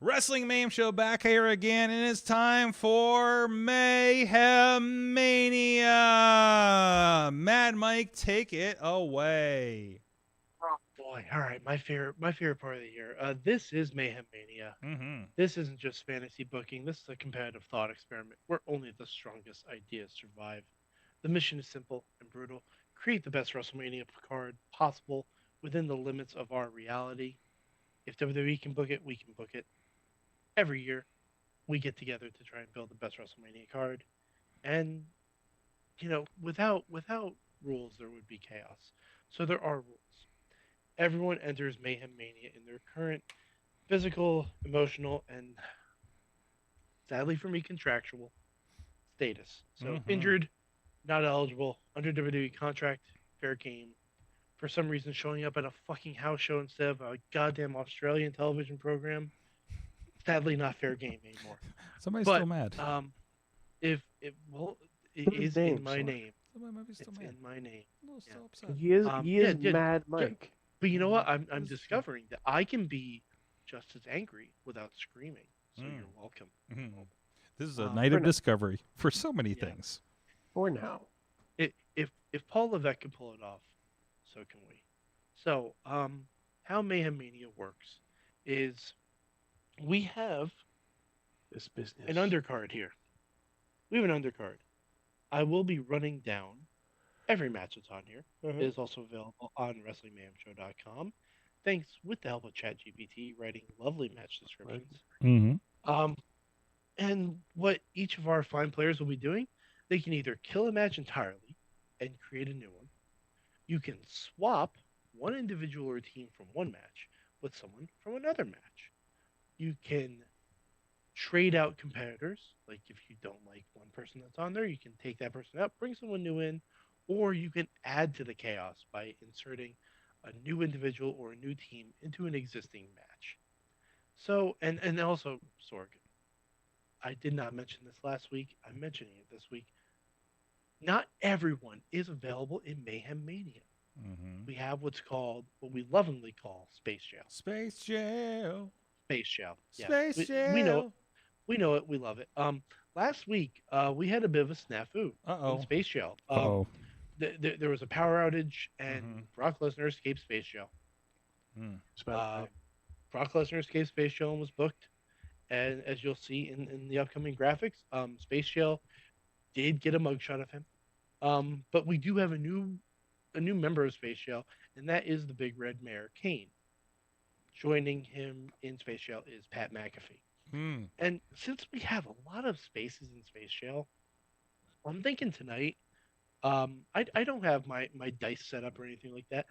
Wrestling Mayhem Show back here again, and it's time for Mayhem Mania. Mad Mike, take it away. Oh boy! All right, my favorite part of the year. This is Mayhem Mania. Mm-hmm. This isn't just fantasy booking. This is a competitive thought experiment where only the strongest ideas survive. The mission is simple and brutal: create the best WrestleMania card possible within the limits of our reality. If WWE can book it, we can book it. Every year, we get together to try and build the best WrestleMania card, and without rules, there would be chaos. So there are rules. Everyone enters Mayhem Mania in their current physical, emotional, and sadly for me, contractual status. So injured, not eligible, under WWE contract, fair game. For some reason, showing up at a fucking house show instead of a goddamn Australian television program. Sadly, not fair game anymore. Somebody's still mad. It is in my name. Somebody might be still It's mad. in my name. Still upset. He is Mad Mike. But you know what? I'm discovering that I can be just as angry without screaming. So you're welcome. This is a night of discovery for so many things. For now. If Paul Levesque can pull it off, so can we. So how Mayhem Mania works is we have This business. an undercard here. We have an undercard. I will be running down every match that's on here. It is also available on WrestlingMayhemShow.com. Thanks with the help of ChatGPT, writing lovely match descriptions. And what each of our fine players will be doing, they can either kill a match entirely and create a new one. You can swap one individual or team from one match with someone from another match. You can trade out competitors. Like if you don't like one person that's on there, you can take that person out, bring someone new in, or you can add to the chaos by inserting a new individual or a new team into an existing match. So, and also, Sorg, I did not mention this last week. I'm mentioning it this week. Not everyone is available in Mayhem Mania. We have what we lovingly call Space Jail. Space Jail. Space Jail. Space Jail. We know it. We know it. We love it. Last week we had a bit of a snafu in Space Jail. There was a power outage, and Brock Lesnar escaped Space Jail. Brock Lesnar escaped Space Jail and was booked. And as you'll see in the upcoming graphics, Space Jail did get a mugshot of him. But we do have a new member of Space Jail, and that is the Big Red Mare, Kane. Joining him in Space Jail is Pat McAfee. And since we have a lot of spaces in Space Jail, I'm thinking tonight, I don't have my dice set up or anything like that.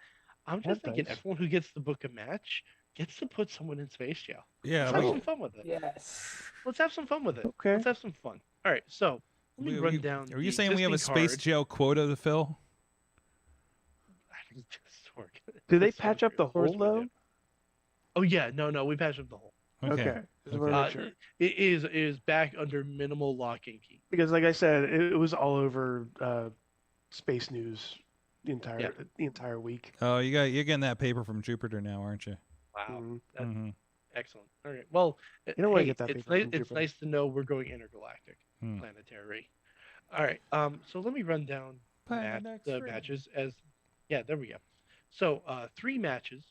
I'm just thinking dice. everyone who gets to book a match gets to put someone in Space Jail. Yeah. Let's have some fun with it. Yes. Let's have some fun with it. Okay. Let's have some fun. All right, so let me run down. Are you the saying we have a existing Space card. Jail quota to fill? Do they patch up the hole though? Oh yeah, no, we patched up the hole. Okay. Just wanna make sure. It is back under minimal lock and key. Because like I said, it was all over Space News the entire week. Oh, you're getting that paper from Jupiter now, aren't you? Wow, Mhm. that's excellent. All right, well, You don't want to hey, get that it's paper nice. from It's Jupiter. nice to know we're going intergalactic, planetary. All right, so let me run down the matches as. Yeah, there we go. So 3 matches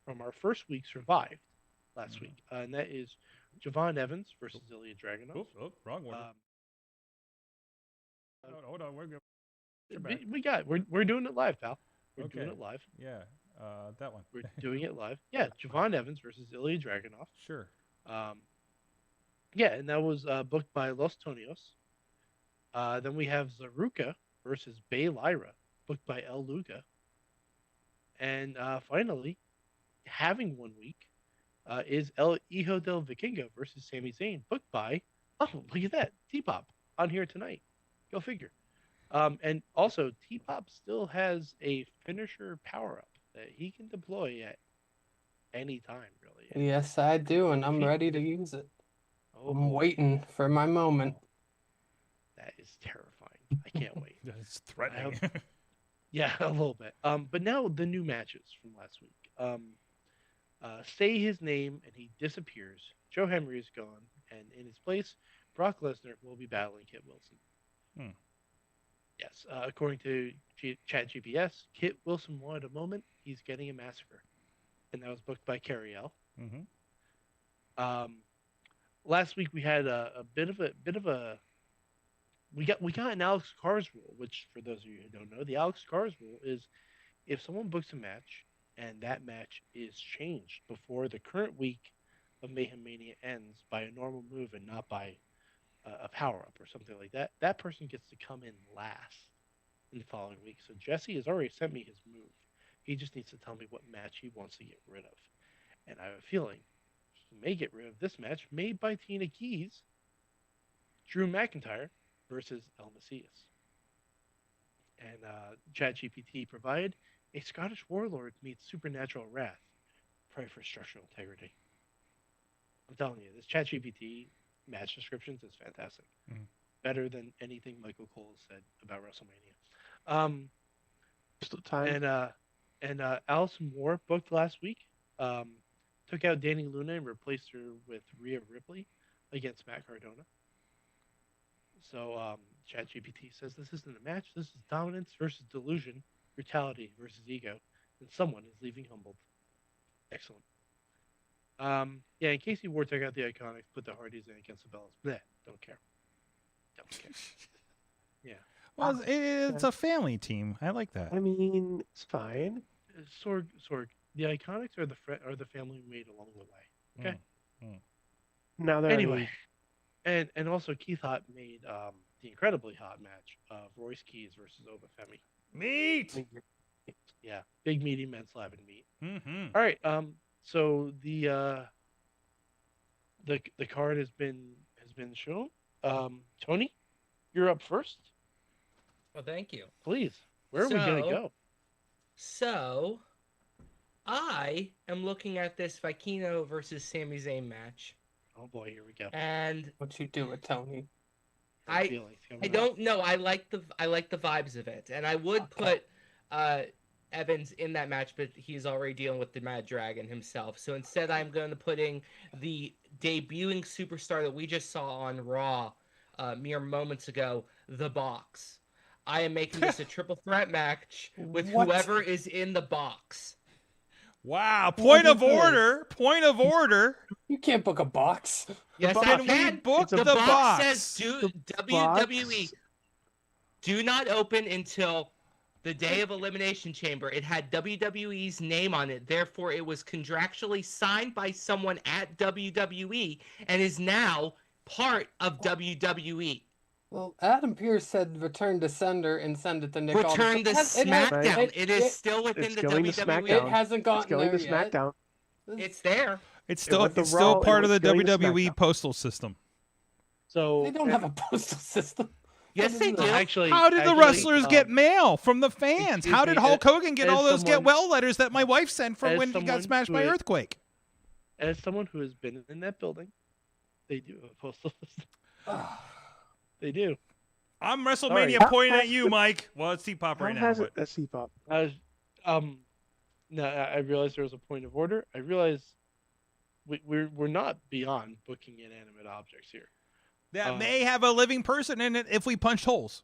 from our first week survived last week, and that is Javon Evans versus Ilya Dragunov. Wrong one. Hold on, We're doing it live, pal. We're doing it live. Yeah, that one. We're doing it live. Yeah, Javon Evans versus Ilya Dragunov. Sure. Yeah, and that was booked by Los Tonios. Then we have Zaruka versus Bay Lyra, booked by El Luga. And finally, having 1 week, is El Hijo del Vikingo versus Sami Zayn, booked by, oh, look at that, T-Pop on here tonight. Go figure. And also, T-Pop still has a finisher power-up that he can deploy at any time, really. Yes, I do, and I'm ready to use it. Oh, I'm boy. waiting for my moment. That is terrifying. I can't wait. That's threatening. Yeah, a little bit. But now the new matches from last week. say his name and he disappears. Joe Henry is gone, and in his place, Brock Lesnar will be battling Kit Wilson. Yes, according to Chat GPS, Kit Wilson wanted a moment. He's getting a massacre, and that was booked by Carrie L. Last week we had a bit of a we got an Alex Cars rule, which for those of you who don't know, the Alex Cars rule is if someone books a match and that match is changed before the current week of Mayhem Mania ends by a normal move and not by a power up or something like that, that person gets to come in last in the following week. So Jesse has already sent me his move. He just needs to tell me what match he wants to get rid of. And I have a feeling he may get rid of this match made by Tina Keys, Drew McIntyre versus El Macias. And ChatGPT provided a Scottish warlord meets supernatural wrath. Pray for structural integrity. I'm telling you, this ChatGPT match descriptions is fantastic. Better than anything Michael Cole has said about WrestleMania. Still time. And Allison Moore booked last week. Took out Danny Luna and replaced her with Rhea Ripley against Matt Cardona. So ChatGPT says this isn't a match. This is dominance versus delusion, brutality versus ego, and someone is leaving humbled. Excellent. Yeah, and Casey Ward took out the Iconics, put the Hardys in against the Bellas. Bleh, don't care. Don't care. Yeah. Well, it's a family team. I like that. I mean, it's fine. Sorg, the Iconics are the family we made along the way. Okay. Now they're Anyway, and also Keith Hot made the incredibly hot match of Royce Keys versus Oba Femi. Meat. Yeah, big meaty men slapping meat. Mm-hmm. All right. So the card has been shown. Tony, you're up first. Well, thank you. Please. Where are we gonna go? So, I am looking at this Vikino versus Sami Zayn match. Oh boy, here we go. And what you do with Tony? I don't know. I like the vibes of it, and I would put Evans in that match, but he's already dealing with the Mad Dragon himself. So instead, I'm going to putting the debuting superstar that we just saw on Raw mere moments ago, The Box. I am making this a triple threat match with whoever is in the box. Wow! Point of order. Point of order. You can't book a box. Yes, I can. Book the box. box says WWE. Do not open until the day of Elimination Chamber. It had WWE's name on it. Therefore, it was contractually signed by someone at WWE and is now part of WWE. Well, Adam Pearce said return to sender and send it to Nick Aldis. Return to SmackDown. It is still within the WWE. It hasn't gotten It's going there to SmackDown. yet. It's there. It's still part of the WWE postal system. So They don't have a postal system. Yes, they do. Actually, How did the wrestlers get mail from the fans? How did Hulk Hogan get all those get well letters that my wife sent from when he got smashed by earthquake? As someone who has been in that building, they do have a postal system. They do. I'm WrestleMania pointing at you, Mike. Well, it's C-Pop right now. But... That's C-Pop. No, I realized there was a point of order. I realized we're not beyond booking inanimate objects here. That may have a living person in it if we punched holes.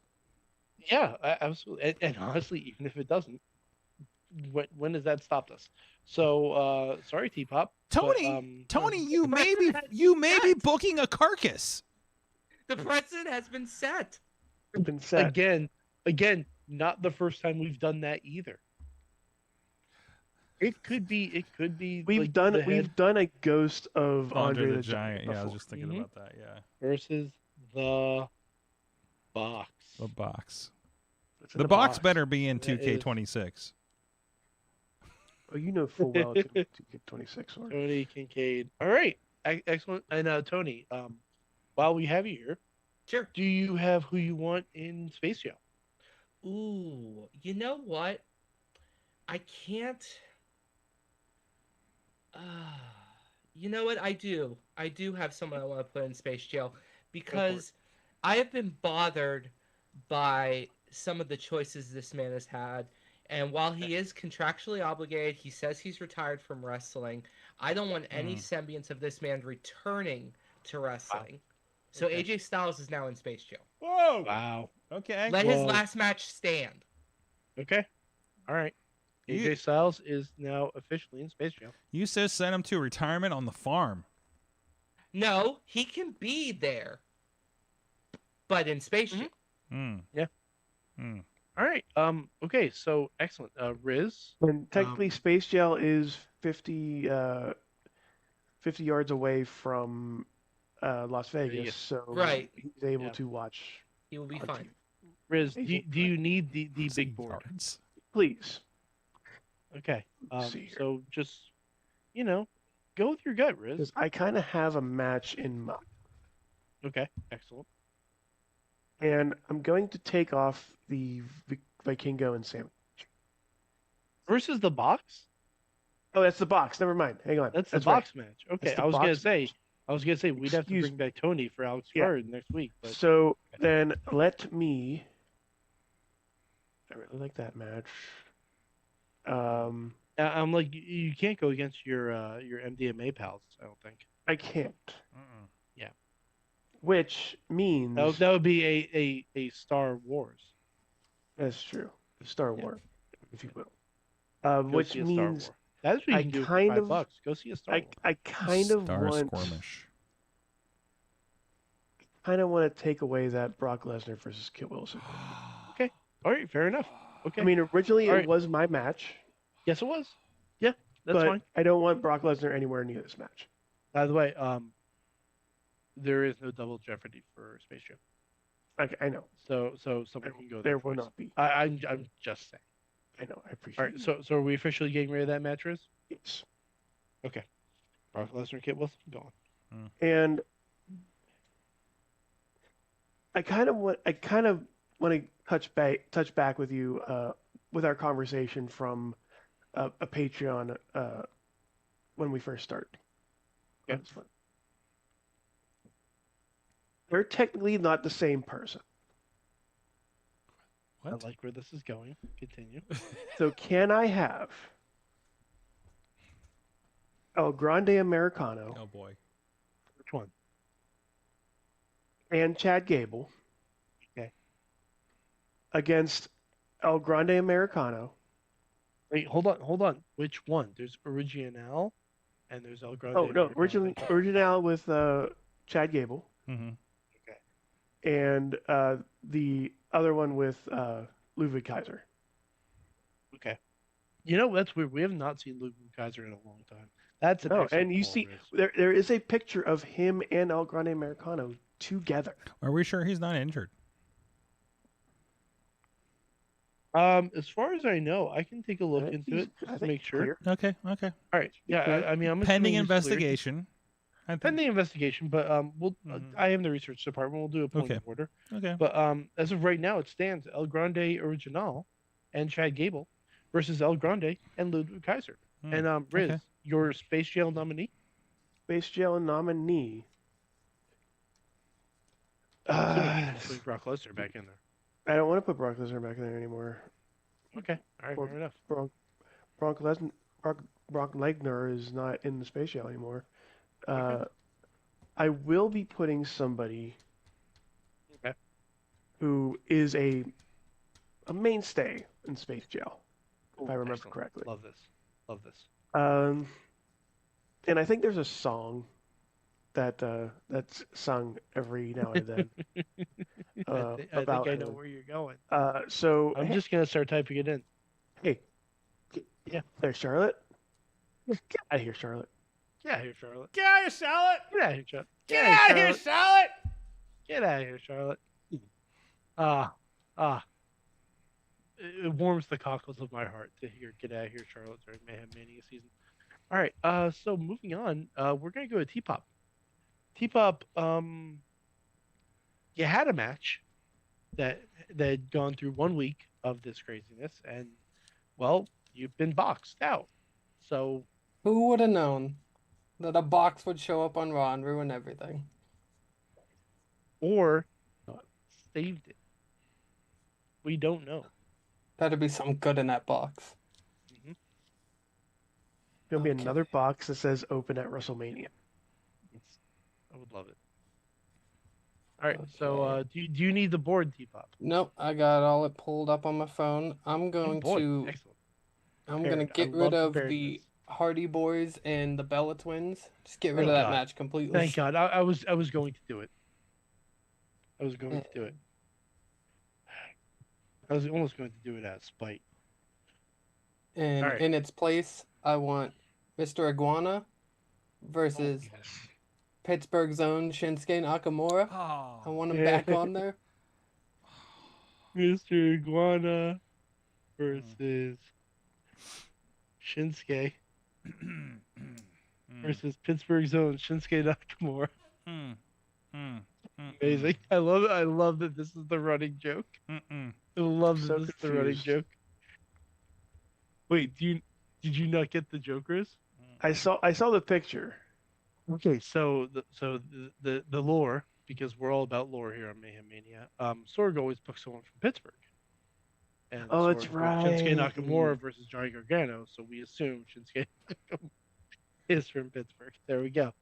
Yeah, absolutely. And honestly, even if it doesn't, when has that stopped us? So sorry, T-Pop. Tony, you may be booking a carcass. The precedent has been set. Been set. Again, not the first time we've done that either. It could be. We've done a ghost of Andre the Giant. Yeah, I was just thinking about that. Yeah. Versus the box. The box. The box better be in 2K26. Oh, you know full well it's going to be 2K26. Or... Tony Kincaid. All right, excellent. And Tony, while we have you here, sure. Do you have who you want in Space Jail? Ooh, you know what? I can't. You know what? I do have someone I want to put in Space Jail because I have been bothered by some of the choices this man has had, And while he is contractually obligated, he says he's retired from wrestling. I don't want any semblance of this man returning to wrestling. Wow. So AJ Styles is now in space jail. Whoa! Wow. Okay. Let his last match stand. Okay. All right. AJ Styles is now officially in space jail. You said send him to retirement on the farm. No, he can be there, but in space jail. Yeah. All right. Okay. So excellent. Riz. And technically, Space Jail is 50 yards away from Las Vegas, so right. he's able to watch. He will be fine. TV. Riz, do you need the big board? Please. Okay. So just go with your gut, Riz. I kind of have a match in mind. Okay. Excellent. And I'm going to take off the Vikingo and Sam. Versus the box? Oh, that's the box. Never mind. Hang on. That's the box match. Okay, I was gonna say we'd have to Excuse bring back Tony for Alex Card next week. But... So then let me. I really like that match. I'm like, you can't go against your MDMA pals. I don't think. I can't. Yeah. Which means that would be a Star Wars. That's true. Star Wars, if you will. Go Which see a means Star Wars. That's what you can do for $5. Go see a Star Wars. I kind of Star want. Squirmish. Kind of want to take away that Brock Lesnar versus Kit Wilson. Okay. All right. Fair enough. Okay. I mean, originally All it right. was my match. Yes, it was. Yeah, that's but fine. I don't want Brock Lesnar anywhere near this match. By the way, there is no double jeopardy for Space Jam. Okay, I know. So someone can go there there. will not be. I'm just saying. I know. I appreciate. All right. So are we officially getting rid of that match, Riz? Yes. Okay. Brock Lesnar, Kit Wilson, go on. And I kind of want to touch back with you with our conversation from a Patreon when we first started. Yeah. That's fun. They're technically not the same person. I like where this is going. Continue. So can I have El Grande Americano? Oh boy. Which one? And Chad Gable. Okay. Against El Grande Americano. Wait, hold on. Which one? There's Original, and there's El Grande. Oh no, Americano. Original with Chad Gable. Mm-hmm. Okay. And the other one with Ludwig Kaiser. Okay. That's weird. We have not seen Ludwig Kaiser in a long time. That's an excellent and you call, see Riz. there is a picture of him and El Grande Americano together. Are we sure he's not injured? As far as I know, I can take a look into it I to think make sure. clear. Okay. All right. Yeah. I mean, I'm Pending assuming he's clear. investigation. Pending investigation, but we'll. I am the research department. We'll do a point of order. Okay. But as of right now, it stands El Grande Original and Chad Gable versus El Grande and Ludwig Kaiser. And Riz, your Space Jail nominee. Space Jail nominee. Put Brock Lesnar back in there. I don't want to put Brock Lesnar back in there anymore. Okay. All right. Fair enough. Brock Lesnar is not in the Space Jail anymore. I will be putting somebody who is a mainstay in Space Jail, if I remember correctly. Love this. And I think there's a song that's sung every now and then. I think I know where you're going. So I'm just gonna start typing it in. Hey, yeah, there's Charlotte. Get out of here, Charlotte. Get out of here, Charlotte. Get out of here, Charlotte. Get out of here, Charlotte. Get out of here, Charlotte. Get out of here, Charlotte. It warms the cockles of my heart to hear "Get out of here, Charlotte" during Mayhem Mania season. All right. So moving on, we're gonna go to T-Pop. T-Pop, you had a match that had gone through 1 week of this craziness, and well, you've been boxed out. So who would have known that a box would show up on Raw and ruin everything? Or saved it. We don't know. Better be something good in that box. There'll be Okay. another box that says "Open at WrestleMania." I would love it. All right. So, do you need the board, T-Pop? Nope, I got all it pulled up on my phone. I'm going boy, to. excellent. I'm Prepared. gonna I get love rid of preparedness. the Hardy Boys and the Bella Twins. Just get rid Thank of that God. match completely. Thank God. I was going to do it. I was going to do it. I was almost going to do it out of spite. And All right. in its place, I want Mr. Iguana versus Pittsburgh's own Shinsuke Nakamura. Oh. I want him back on there. Mr. Iguana versus Shinsuke versus Pittsburgh's own Shinsuke Nakamura. Amazing. I love it. I love that this is the running joke. I love that So this is the running confused. joke. Wait, did you not get the jokers? I saw the picture. Okay, so the lore, because we're all about lore here on Mayhem Mania. Sorg always books someone from Pittsburgh. And Oh, that's Sorg booked Shinsuke right. Nakamura versus Johnny Gargano, so we assume Shinsuke Nakamura is from Pittsburgh. There we go.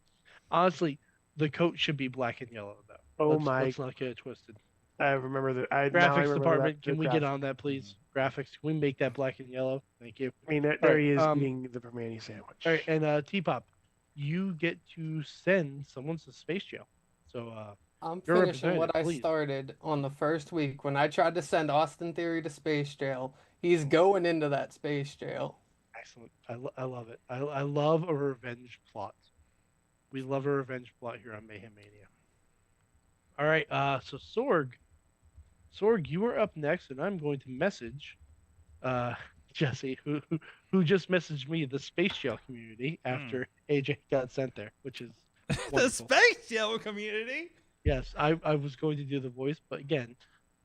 Honestly, the coat should be black and yellow though. Oh Let's not get it twisted. I remember that. Now I Graphics remember department, that can we get graphic. on that, please? Graphics, can we make that black and yellow? Thank you. I mean, there All right, he is eating the Permani sandwich. All right, and T-Pop, you get to send someone to space jail. So I'm Your finishing what I representative, please. started on the first week when I tried to send Austin Theory to space jail. He's going into that space jail. excellent. I love it. I love a revenge plot. We love a revenge plot here on Mayhem Mania. All right, so Sorg, you are up next, and I'm going to message Jesse, who just messaged me, the space jail community, after AJ got sent there, which is The wonderful. Space Jail community. Yes, I was going to do the voice, but again,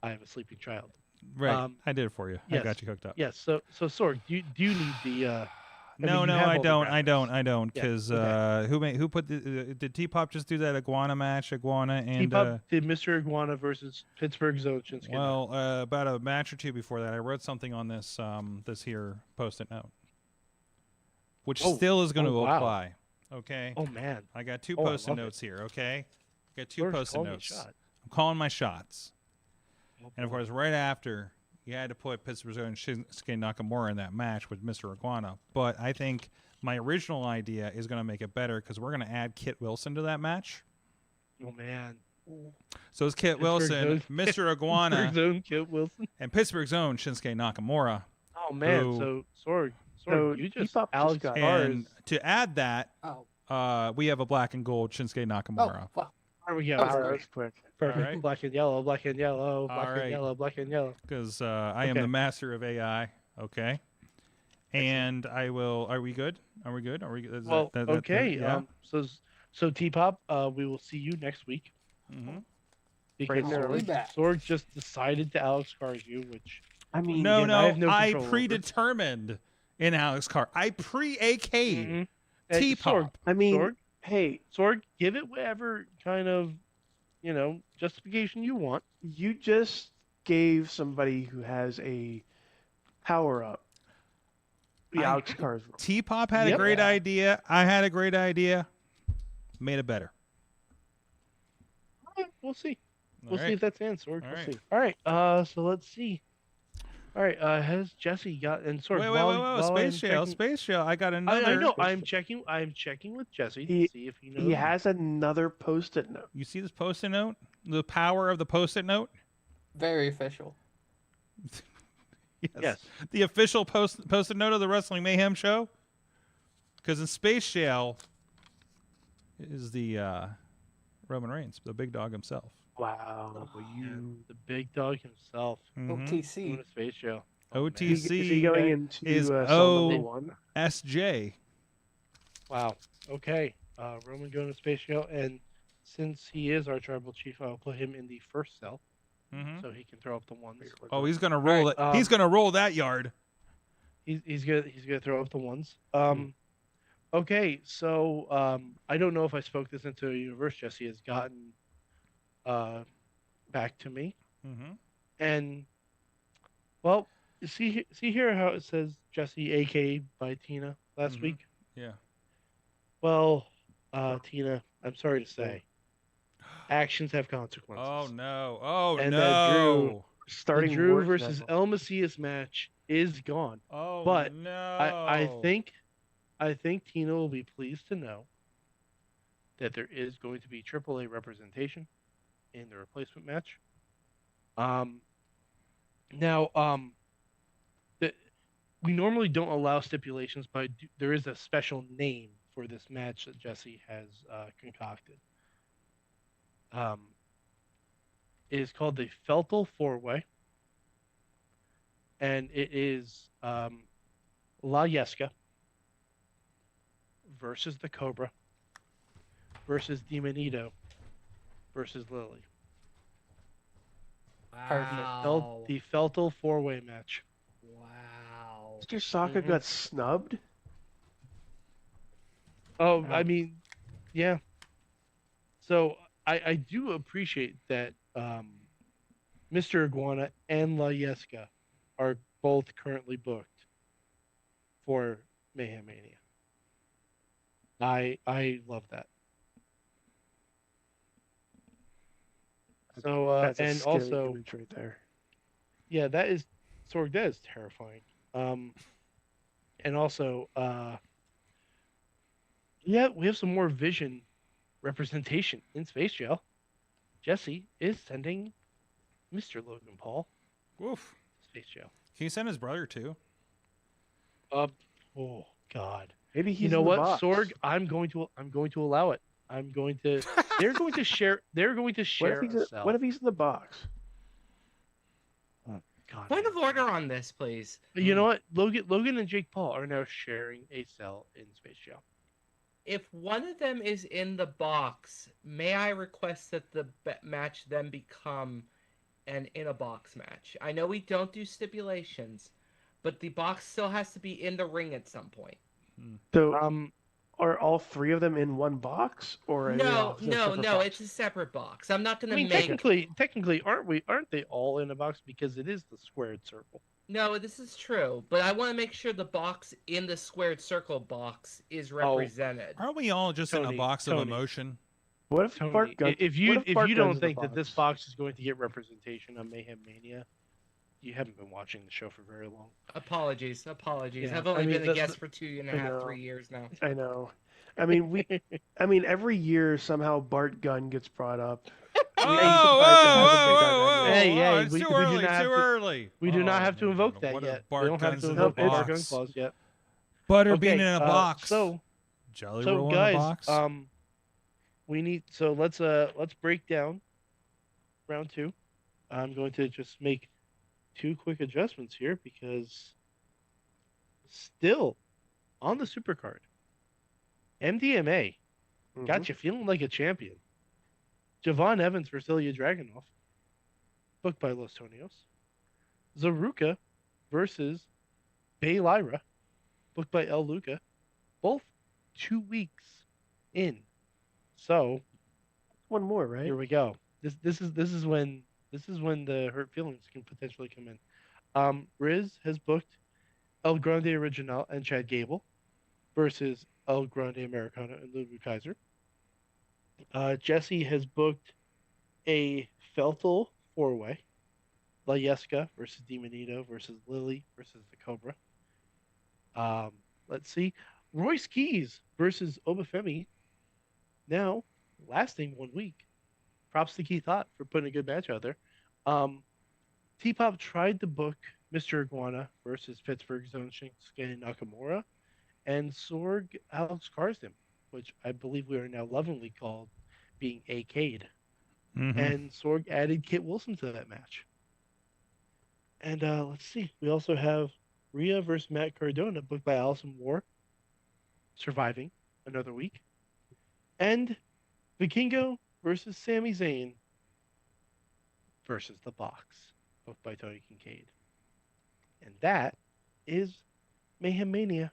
I have a sleeping child. Right, I did it for you. I yes. got you hooked up. Yes, so Sorg, do you need the? No, you have I all the don't. graphics. I don't. Yeah, Because okay. who put did T-Pop just do that Iguana match? Iguana and T-Pop did Mr. Iguana versus Pittsburgh's own Shinsuke. well, about a match or two before that, I wrote something on this this here post-it note, which still is going to wow. apply. Okay. Oh man, I got two I post-it love notes here. Okay. I got two Sorg's post-it calling a notes. shot. I'm calling my shots. Oh, And of boy. course, right after, you had to put Pittsburgh's own Shinsuke Nakamura in that match with Mr. Iguana. But I think my original idea is going to make it better because we're going to add Kit Wilson to that match. Oh man, So it's Kit Wilson, Mr. Iguana, Pittsburgh's own Kit Wilson. and Pittsburgh's own Shinsuke Nakamura. Oh man, Who- so Sorg, So you just T-Pop just Alex got- Barr And to add that, Oh, we have a black and gold Shinsuke Nakamura. oh, well, There we go. Wow, that was quick. Perfect. All right. Black and yellow, black and yellow, black All and right. yellow, black and yellow. Because I am Okay. the master of AI. Okay. And I will. Are we good? Are we good? Are we good? Is Well, okay. yeah. So T-Pop, we will see you next week hmm because Right there. I'll be back. Sorg just decided to Alex Carr you, which I mean, No, again, no. I have no I control over. predetermined in Alex Carr. I pre-AK'd Mhm. Hey, T-Pop. Sorg, I mean, Sorg, hey, Sorg, give it whatever kind of, justification you want. you just gave somebody who has a power up the Alex Cars rule. T-Pop had a Yep. great idea. I had a great idea. Made it better. All right, we'll see. All We'll see right. if that stands, Sorg. All We'll right. see. All right. So let's see. All right. Has Jesse got and Sorg? Wait, while Space I'm Jail. checking- Space Jail. I got another. I know. I'm checking with Jesse to see if he knows. He has another post-it note. You see this post-it note? The power of the post-it note? very official. Yes. The official post-it note of the Wrestling Mayhem show? Because in Space Jail is the Roman Reigns, the big dog himself. Wow. And the big dog himself. Mhm. OTC. Doing a space show. OTC Is he going into is cell number one? SJ. Wow. Okay. Roman going to space show, and since he is our tribal chief, I'll put him in the first cell Mhm. so he can throw up the ones. Oh, he's gonna roll it. Alright, He's gonna roll that yard. He's gonna throw up the ones. Okay, so I don't know if I spoke this into a universe. Jesse has gotten back to me, Mm-hmm. and well, see here how it says Jesse, aka by Tina last Mhm. week. Yeah. Well, Tina, I'm sorry to say, actions have Oh consequences. no. Oh And no. the Starting Drew work versus now. El Macias match is gone. Oh But no. I think Tina will be pleased to know that there is going to be AAA representation in the replacement match. Now, the, we normally don't allow stipulations, but there is a special name for this match that Jesse has concocted. It is called the Feltel Four Way, and it is La Yesca versus the Cobra versus Demonito versus Lily. Wow. The Feltel Four-Way match. Wow. Mr. Saka got snubbed. Oh, I mean, yeah. So I do appreciate that Mr. Iguana and La Yesca are both currently booked for Mayhem Mania. I love that. So That's a and scary also, image right there. yeah, that is Sorg. That is terrifying. And also, yeah, we have some more Vision representation in Space Jail. Jesse is sending Mr. Logan Paul Woof. Space Jail. Can you send his brother too? Oh God. Maybe he's You know in the what, box. Sorg? I'm going to allow it. I'm going to. They're going to share. They're going to What share if a he's cell. what if he's in the box? God, Point of order on this, please. But you know what? Logan and Jake Paul are now sharing a cell in Space Jail. If one of them is in the box, may I request that the match then become an in a box match? I know we don't do stipulations, but the box still has to be in the ring at some point. So, are all three of them in one box, or are they all in separate boxes? It's a separate box. I'm not gonna I mean, make. technically, aren't they all in a box because it is the squared circle? No, this is true, but I want to make sure the box in the squared circle box is represented. Aren't we all just in a box of Tony. emotion? What if Tony, Bart Gunn? if you Bart don't Gunn's in the think that box? this box is going to get representation on Mayhem Mania, you haven't been watching the show for very long. Apologies. Yeah, I've only been a that's guest for 2.5, 3 years now. I know. I mean, every year somehow Bart Gunn gets brought up. Hey, it's we too do early. not have Too to- early. We do not Oh, have to invoke that what yet. if Bart We don't have Gunn's to in invoke the the Bart Gunn box? clause yet. Butter Okay, bean in a box. Jelly roll guys, in a box. we need. So let's break down round 2. I'm going to just make 2 quick adjustments here because still on the supercard, MDMA got you feeling like a champion. Javon Evans versus Ilya Dragunov, booked by Los Tonios. Zaruka versus Bay Lyra, booked by El Luca, both 2 weeks in. So one more, right? Here we go. This is when the hurt feelings can potentially come in. Riz has booked El Grande Original and Chad Gable versus El Grande Americano and Ludwig Kaiser. Jesse has booked a Feltel 4-way. La Yesca versus Demonito versus Lily versus the Cobra. Let's see. Royce Keys versus Obafemi. Now, lasting 1 week. Props to Keith Ott for putting a good match out there. T-Pop tried to book Mr. Iguana versus Pittsburgh's own Shinsuke Nakamura and Sorg Alex Karsdam, which I believe we are now lovingly called being AK'd. And Sorg added Kit Wilson to that match. And let's see. We also have Rhea versus Matt Cardona, booked by Allison Moore, surviving another week. And Vikingo versus Sami Zayn versus The Box, booked by Tony Kincaid. And that is Mayhem Mania,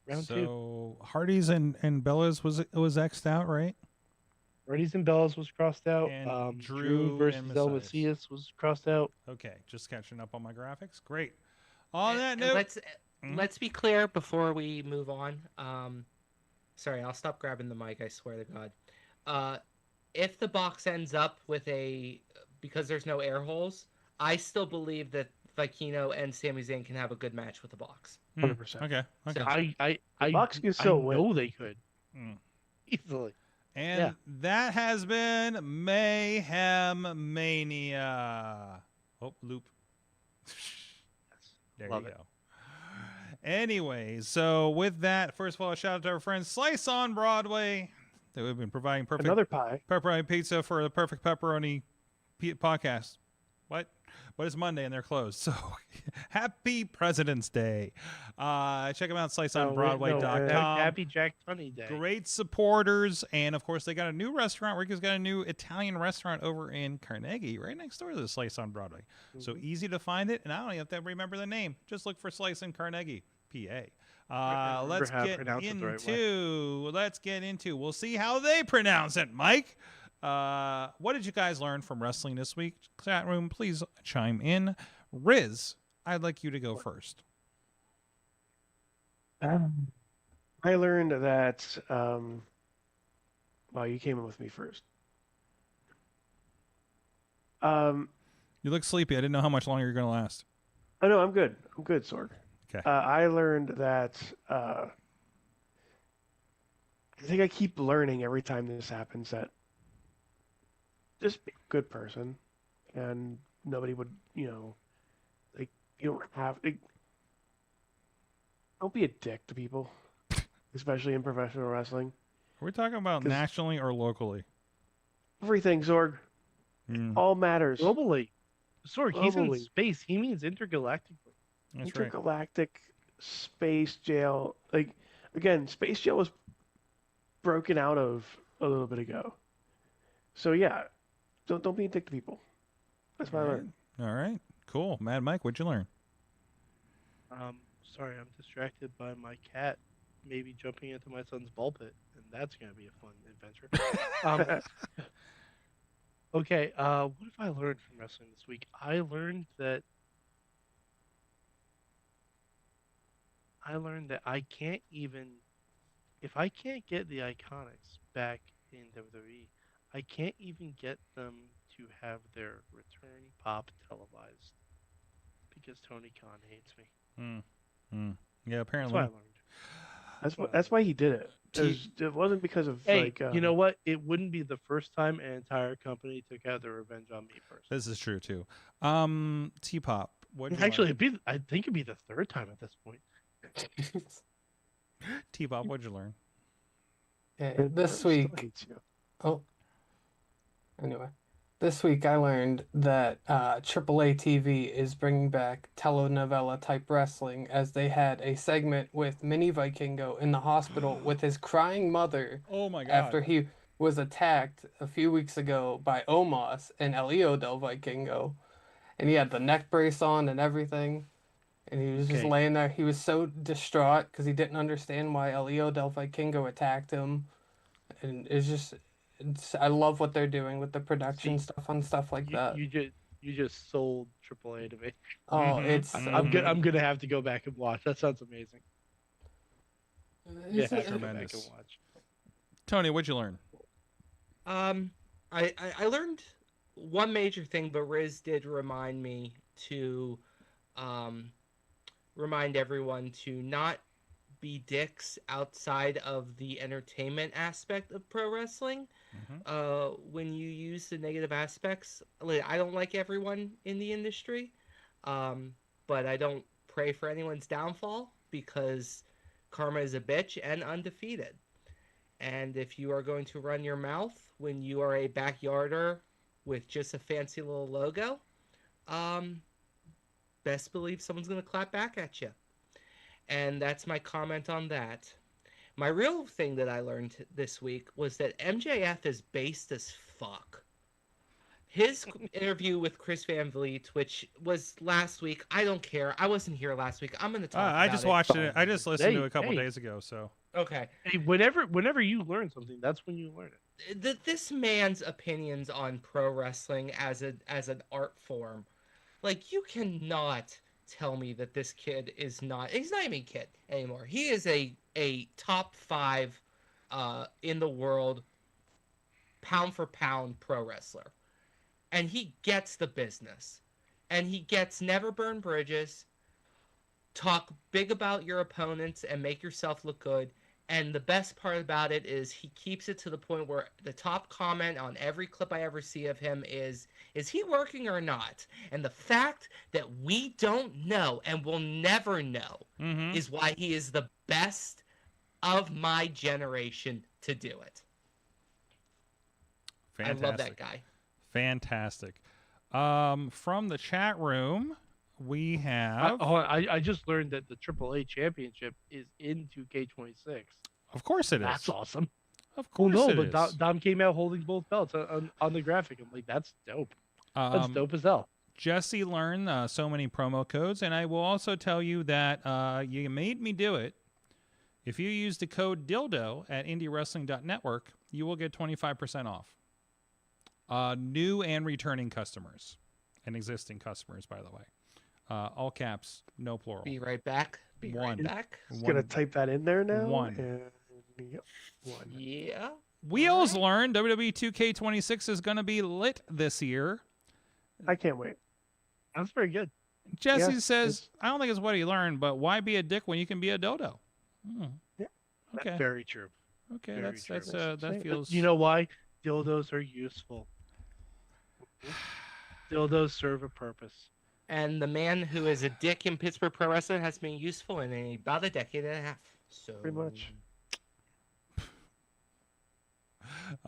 round 2. So Hardy's and Bella's was X'd out, right? Hardy's and Bellas was crossed out. And Drew Drew versus and El Messias. Macias was crossed out. Okay, just catching up on my graphics. Great. On that And note, let's be clear before we move on. Sorry, I'll stop grabbing the mic. I swear to God. If the box ends up with because there's no air holes, I still believe that Vikino and Sami Zayn can have a good match with the box. 100%. Okay. So, I Bucks can I still win. know they could Mm. easily. And that has been Mayhem Mania. Oh, loop. There Love you it. go. Anyways, so with that, first of all, a shout out to our friends Slice on Broadway. They've been providing perfect Another pie. pepperoni pizza for the perfect pepperoni podcast. What? But it's Monday and they're closed. So happy President's Day. Check them out, sliceonbroadway.com. Happy Jack Tunney Day. Great supporters. And of course, they got a new restaurant. Rick has got a new Italian restaurant over in Carnegie, right next door to the Slice on Broadway. So easy to find it. And I don't even have to remember the name. Just look for Slice in Carnegie, PA. Let's get into. We'll see how they pronounce it, Mike. What did you guys learn from wrestling this week? Chat room, please chime in. Riz, I'd like you to go first. I learned that. Well, you came in with me first. You look sleepy. I didn't know how much longer you're going to last. Oh no, I'm good. I'm good, Sorg. Okay. I learned that. I think I keep learning every time this happens that just be a good person, and nobody would, you don't have. Don't be a dick to people, especially in professional wrestling. Are we talking about nationally or locally? Everything, Zorg. All matters. Globally. Sorg, he's in space. He means intergalactically. That's Intergalactic space jail. Like, again, space jail was broken out of a little bit ago. So yeah, don't be a dick to people. That's what I learned. All right, cool. Mad Mike, what'd you learn? Sorry, I'm distracted by my cat maybe jumping into my son's ball pit, and that's going to be a fun adventure. Okay, what have I learned from wrestling this week? I learned that I can't even, if I can't get the Iconics back in WWE, I can't even get them to have their return pop televised because Tony Khan hates me. Yeah, apparently. That's what I learned. That's why he did it. It wasn't because of you know what? It wouldn't be the first time an entire company took out their revenge on me personally. This is true too. T-Pop, what? Actually, I think it'd be the third time at this point. T-Pop, what'd you learn? This week. Anyway, this week I learned that AAA TV is bringing back telenovela type wrestling, as they had a segment with Mini Vikingo in the hospital with his crying mother. Oh my God! After he was attacked a few weeks ago by Omos and Elio del Vikingo, and he had the neck brace on and everything, and he was just laying there. He was so distraught because he didn't understand why Elio del Vikingo attacked him, and it's just. I love what they're doing with the production stuff on stuff like that. You just sold AAA to me. Oh, it's. I'm gonna have to go back and watch. That sounds amazing. It's tremendous. Tony, what'd you learn? I learned one major thing, but Riz did remind me to remind everyone to not be dicks outside of the entertainment aspect of pro wrestling. When you use the negative aspects, I don't like everyone in the industry, but I don't pray for anyone's downfall because karma is a bitch and undefeated. And if you are going to run your mouth when you are a backyarder with just a fancy little logo, best believe someone's going to clap back at you. And that's my comment on that. My real thing that I learned this week was that MJF is based as fuck. His interview with Chris Van Vliet, which was last week, I don't care. I wasn't here last week. I'm going to talk about it. I just watched it. I just listened to it a couple days ago. So okay. Hey, whenever you learn something, that's when you learn it. This man's opinions on pro wrestling as an art form, like, you cannot tell me that this kid is not. He's not even a kid anymore. He is a top 5 in the world, pound for pound pro wrestler, and he gets the business, and he gets never burn bridges. Talk big about your opponents and make yourself look good. And the best part about it is he keeps it to the point where the top comment on every clip I ever see of him is he working or not? And the fact that we don't know and will never know is why he is the best of my generation to do it. Fantastic. I love that guy. Fantastic. From the chat room, we have... I just learned that the AAA championship is in 2K26. Of course it is. That's awesome. Of course no, it but is. Dom came out holding both belts on the graphic. I'm like, that's dope. That's dope as hell. Jesse learned so many promo codes, and I will also tell you that you made me do it. If you use the code DILDO at indiewrestling.network, you will get 25% off. New and returning customers, and existing customers, by the way. All caps, no plural. Be right back. Be right back. Just gonna type that in there now. One. Yep. One. Yeah. We also learned WWE 2K26 is going to be lit this year. I can't wait. That's very good. Jesse Yeah, says, I don't think it's what he learned, but why be a dick when you can be a dodo? Yeah. Okay. That's very true. Okay, Very true. that feels... You know why? Dildos are useful. Dildos serve a purpose. And the man who is a dick in Pittsburgh Pro Wrestling has been useful in about a decade and a half. So Pretty much.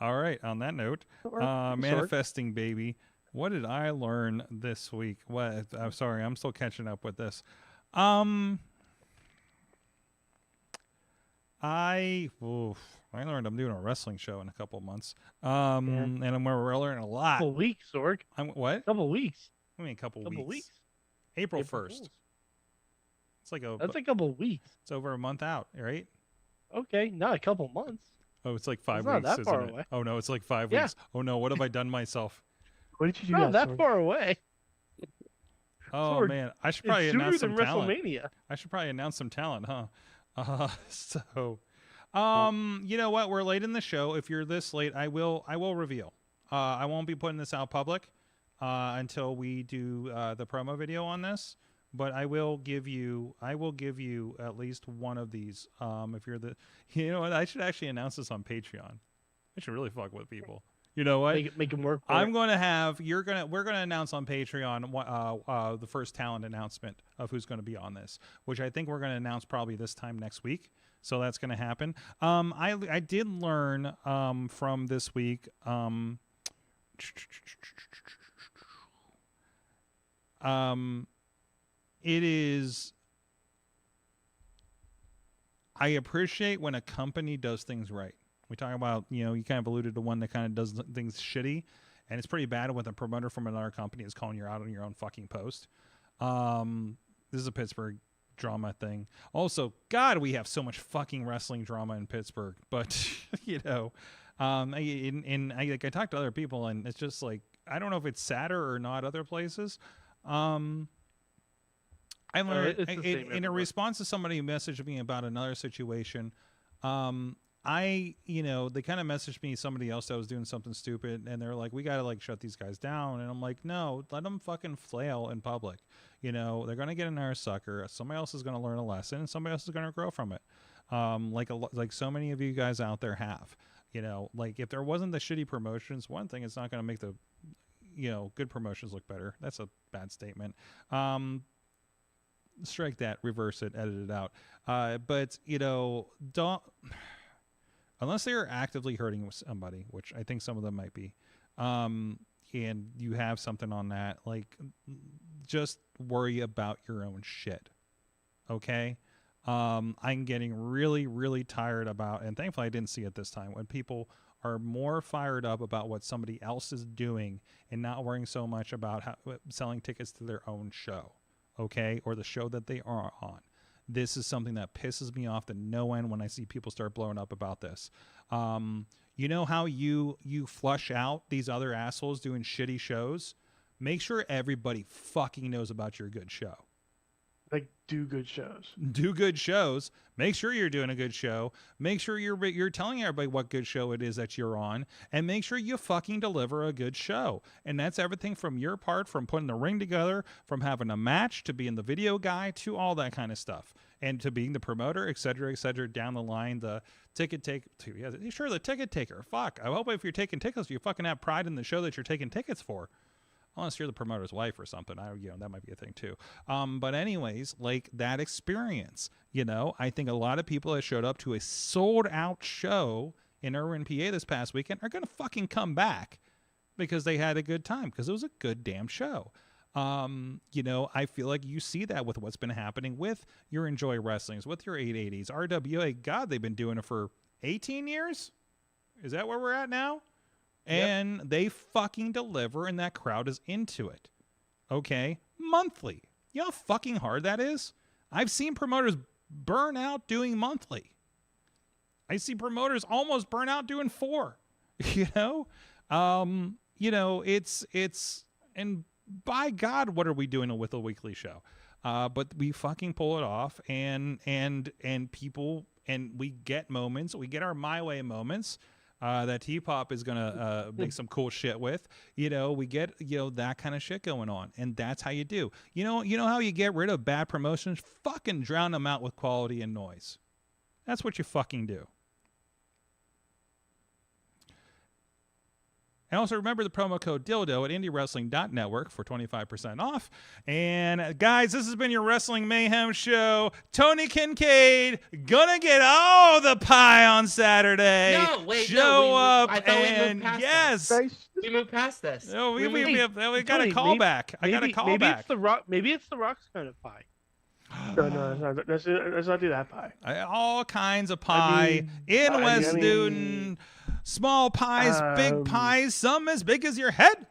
All right, on that note, manifesting baby, what did I learn this week? What? I'm sorry, I'm still catching up with this. I learned I'm doing a wrestling show in a couple of months. And I'm going to learn a lot. Couple weeks, Sorg. What? Couple weeks. I mean, a couple Couple weeks. weeks. April April 1st. Fools. It's like That's a couple weeks. It's over a month out, right? Okay, not a couple months. Oh, it's like 5 It's not weeks, that isn't far it? away. Oh no, it's like 5 Yeah. weeks. Oh no, what have I done myself? What did you do? Not that far away. Oh Sorg, man, I should probably it's sooner announce than some talent. WrestleMania. I should probably announce some talent, huh? You know what? We're late in the show. If you're this late, I will reveal. I won't be putting this out public until we do the promo video on this. But I will give you at least one of these. If you're you know what? I should actually announce this on Patreon. I should really fuck with people. You know what? Make them work. We're gonna announce on Patreon the first talent announcement of who's going to be on this, which I think we're going to announce probably this time next week. So that's going to happen. I did learn from this week. It is. I appreciate when a company does things right. We talk about, you kind of alluded to one that kind of does things shitty, and it's pretty bad when a promoter from another company is calling you out on your own fucking post. This is a Pittsburgh drama thing. Also, God, we have so much fucking wrestling drama in Pittsburgh. But I talked to other people, and it's just like I don't know if it's sadder or not other places. I learned in a response to somebody who messaged me about another situation. They kind of messaged me, somebody else that was doing something stupid, and they're like, we got to shut these guys down. And I'm like, no, let them fucking flail in public. They're going to get another sucker. Somebody else is going to learn a lesson, and somebody else is going to grow from it. Like so many of you guys out there have, if there wasn't the shitty promotions, one thing, it's not going to make the, good promotions look better. That's a bad statement. Strike that, reverse it, edit it out. But don't, unless they are actively hurting somebody, which I think some of them might be, and you have something on that, just worry about your own shit. Okay? I'm getting really, really tired about, and thankfully I didn't see it this time, when people are more fired up about what somebody else is doing and not worrying so much about selling tickets to their own show. Okay, or the show that they are on. This is something that pisses me off to no end when I see people start blowing up about this. You know how you flush out these other assholes doing shitty shows? Make sure everybody fucking knows about your good show. Like, do good shows. Do good shows. Make sure you're doing a good show. Make sure you're telling everybody what good show it is that you're on, and make sure you fucking deliver a good show. And that's everything from your part, from putting the ring together, from having a match, to being the video guy, to all that kind of stuff, and to being the promoter, et cetera, down the line, the ticket taker. Yeah, sure, the ticket taker. Fuck. I hope if you're taking tickets, you fucking have pride in the show that you're taking tickets for. Unless you're the promoter's wife or something, that might be a thing too. But anyways, like that experience, I think a lot of people that showed up to a sold out show in Irwin, PA this past weekend are going to fucking come back because they had a good time, because it was a good damn show. I feel like you see that with what's been happening with your Enjoy Wrestlings, with your 880s, RWA. God, they've been doing it for 18 years. Is that where we're at now? And they fucking deliver, and that crowd is into it. Okay? Monthly. You know how fucking hard that is? I've seen promoters burn out doing monthly. I see promoters almost burn out doing 4. And by God, what are we doing with a weekly show? But we fucking pull it off, and people, and we get moments. We get our My Way moments. That T-Pop is going to make some cool shit with. We get, that kind of shit going on. And that's how you do. You know how you get rid of bad promotions? Fucking drown them out with quality and noise. That's what you fucking do. And also remember the promo code DILDO at indiewrestling.network for 25% off. And guys, this has been your Wrestling Mayhem show. Tony Kincaid gonna get all the pie on Saturday. No, wait, show up I thought and we moved past yes, we moved past this. No, we got a call back. I got a call back. Maybe it's the Rock's kind of pie. No, let's not do that pie. All kinds of pie in West Newton. Small pies, big pies, some as big as your head.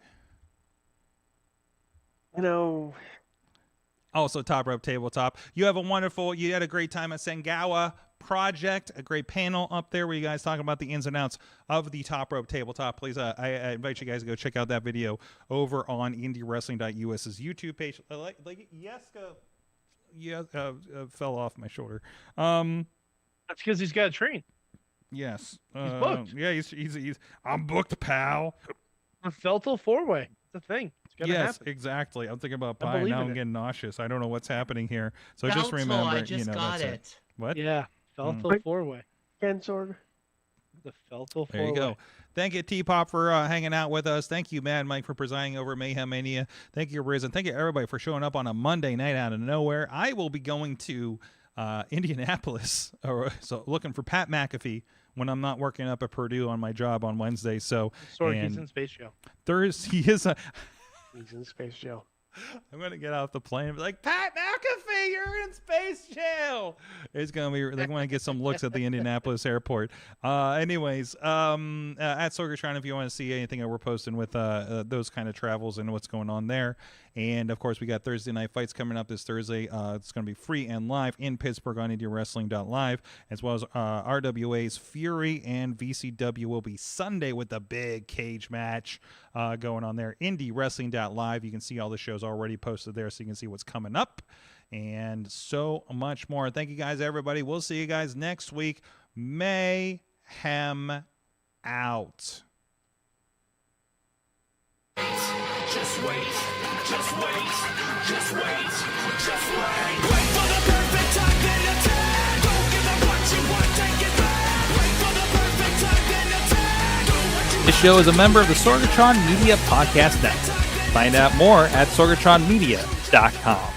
Also, Top Rope Tabletop. You had a great time at Sengawa Project, a great panel up there where you guys talking about the ins and outs of the Top Rope Tabletop. Please, I invite you guys to go check out that video over on IndieWrestling.US's YouTube page. Fell off my shoulder. That's because he's got to train. Yes. He's booked. Yeah, he's I'm booked, pal. A Feltel 4-way. It's a thing. It's gonna yes, happen. Exactly. I'm thinking about pie, and now I'm getting nauseous. I don't know what's happening here. So just remember, I just got that's it. What? Yeah, Feltel 4-way. Ken Sorg. The Feltel 4-way. There you go. Thank you, T-Pop, for hanging out with us. Thank you, Mad Mike, for presiding over Mayhem Mania. Thank you, Riz, and thank you, everybody, for showing up on a Monday night out of nowhere. I will be going to Indianapolis, so looking for Pat McAfee when I'm not working up at Purdue on my job on Wednesday. So he's in space jail. He's in space jail. I'm gonna get off the plane and be like, Pat McAfee, you're in space jail. It's gonna be. They want to get some looks at the Indianapolis airport. Anyways, at Sorgatron, if you want to see anything that we're posting with those kind of travels and what's going on there. And of course, we got Thursday night fights coming up this Thursday. It's going to be free and live in Pittsburgh on IndieWrestling.live, as well as RWA's Fury and VCW will be Sunday with the big cage match going on there. IndieWrestling.live. You can see all the shows already posted there, so you can see what's coming up and so much more. Thank you guys, everybody. We'll see you guys next week. Mayhem out. Just wait, just wait, just wait, just wait. Wait for the perfect time, then attack. Don't give up what you want, take it back. Wait for the perfect time, then attack. Do what you This show is a member of the Sorgatron Media Podcast Network. Find out more at sorgatronmedia.com.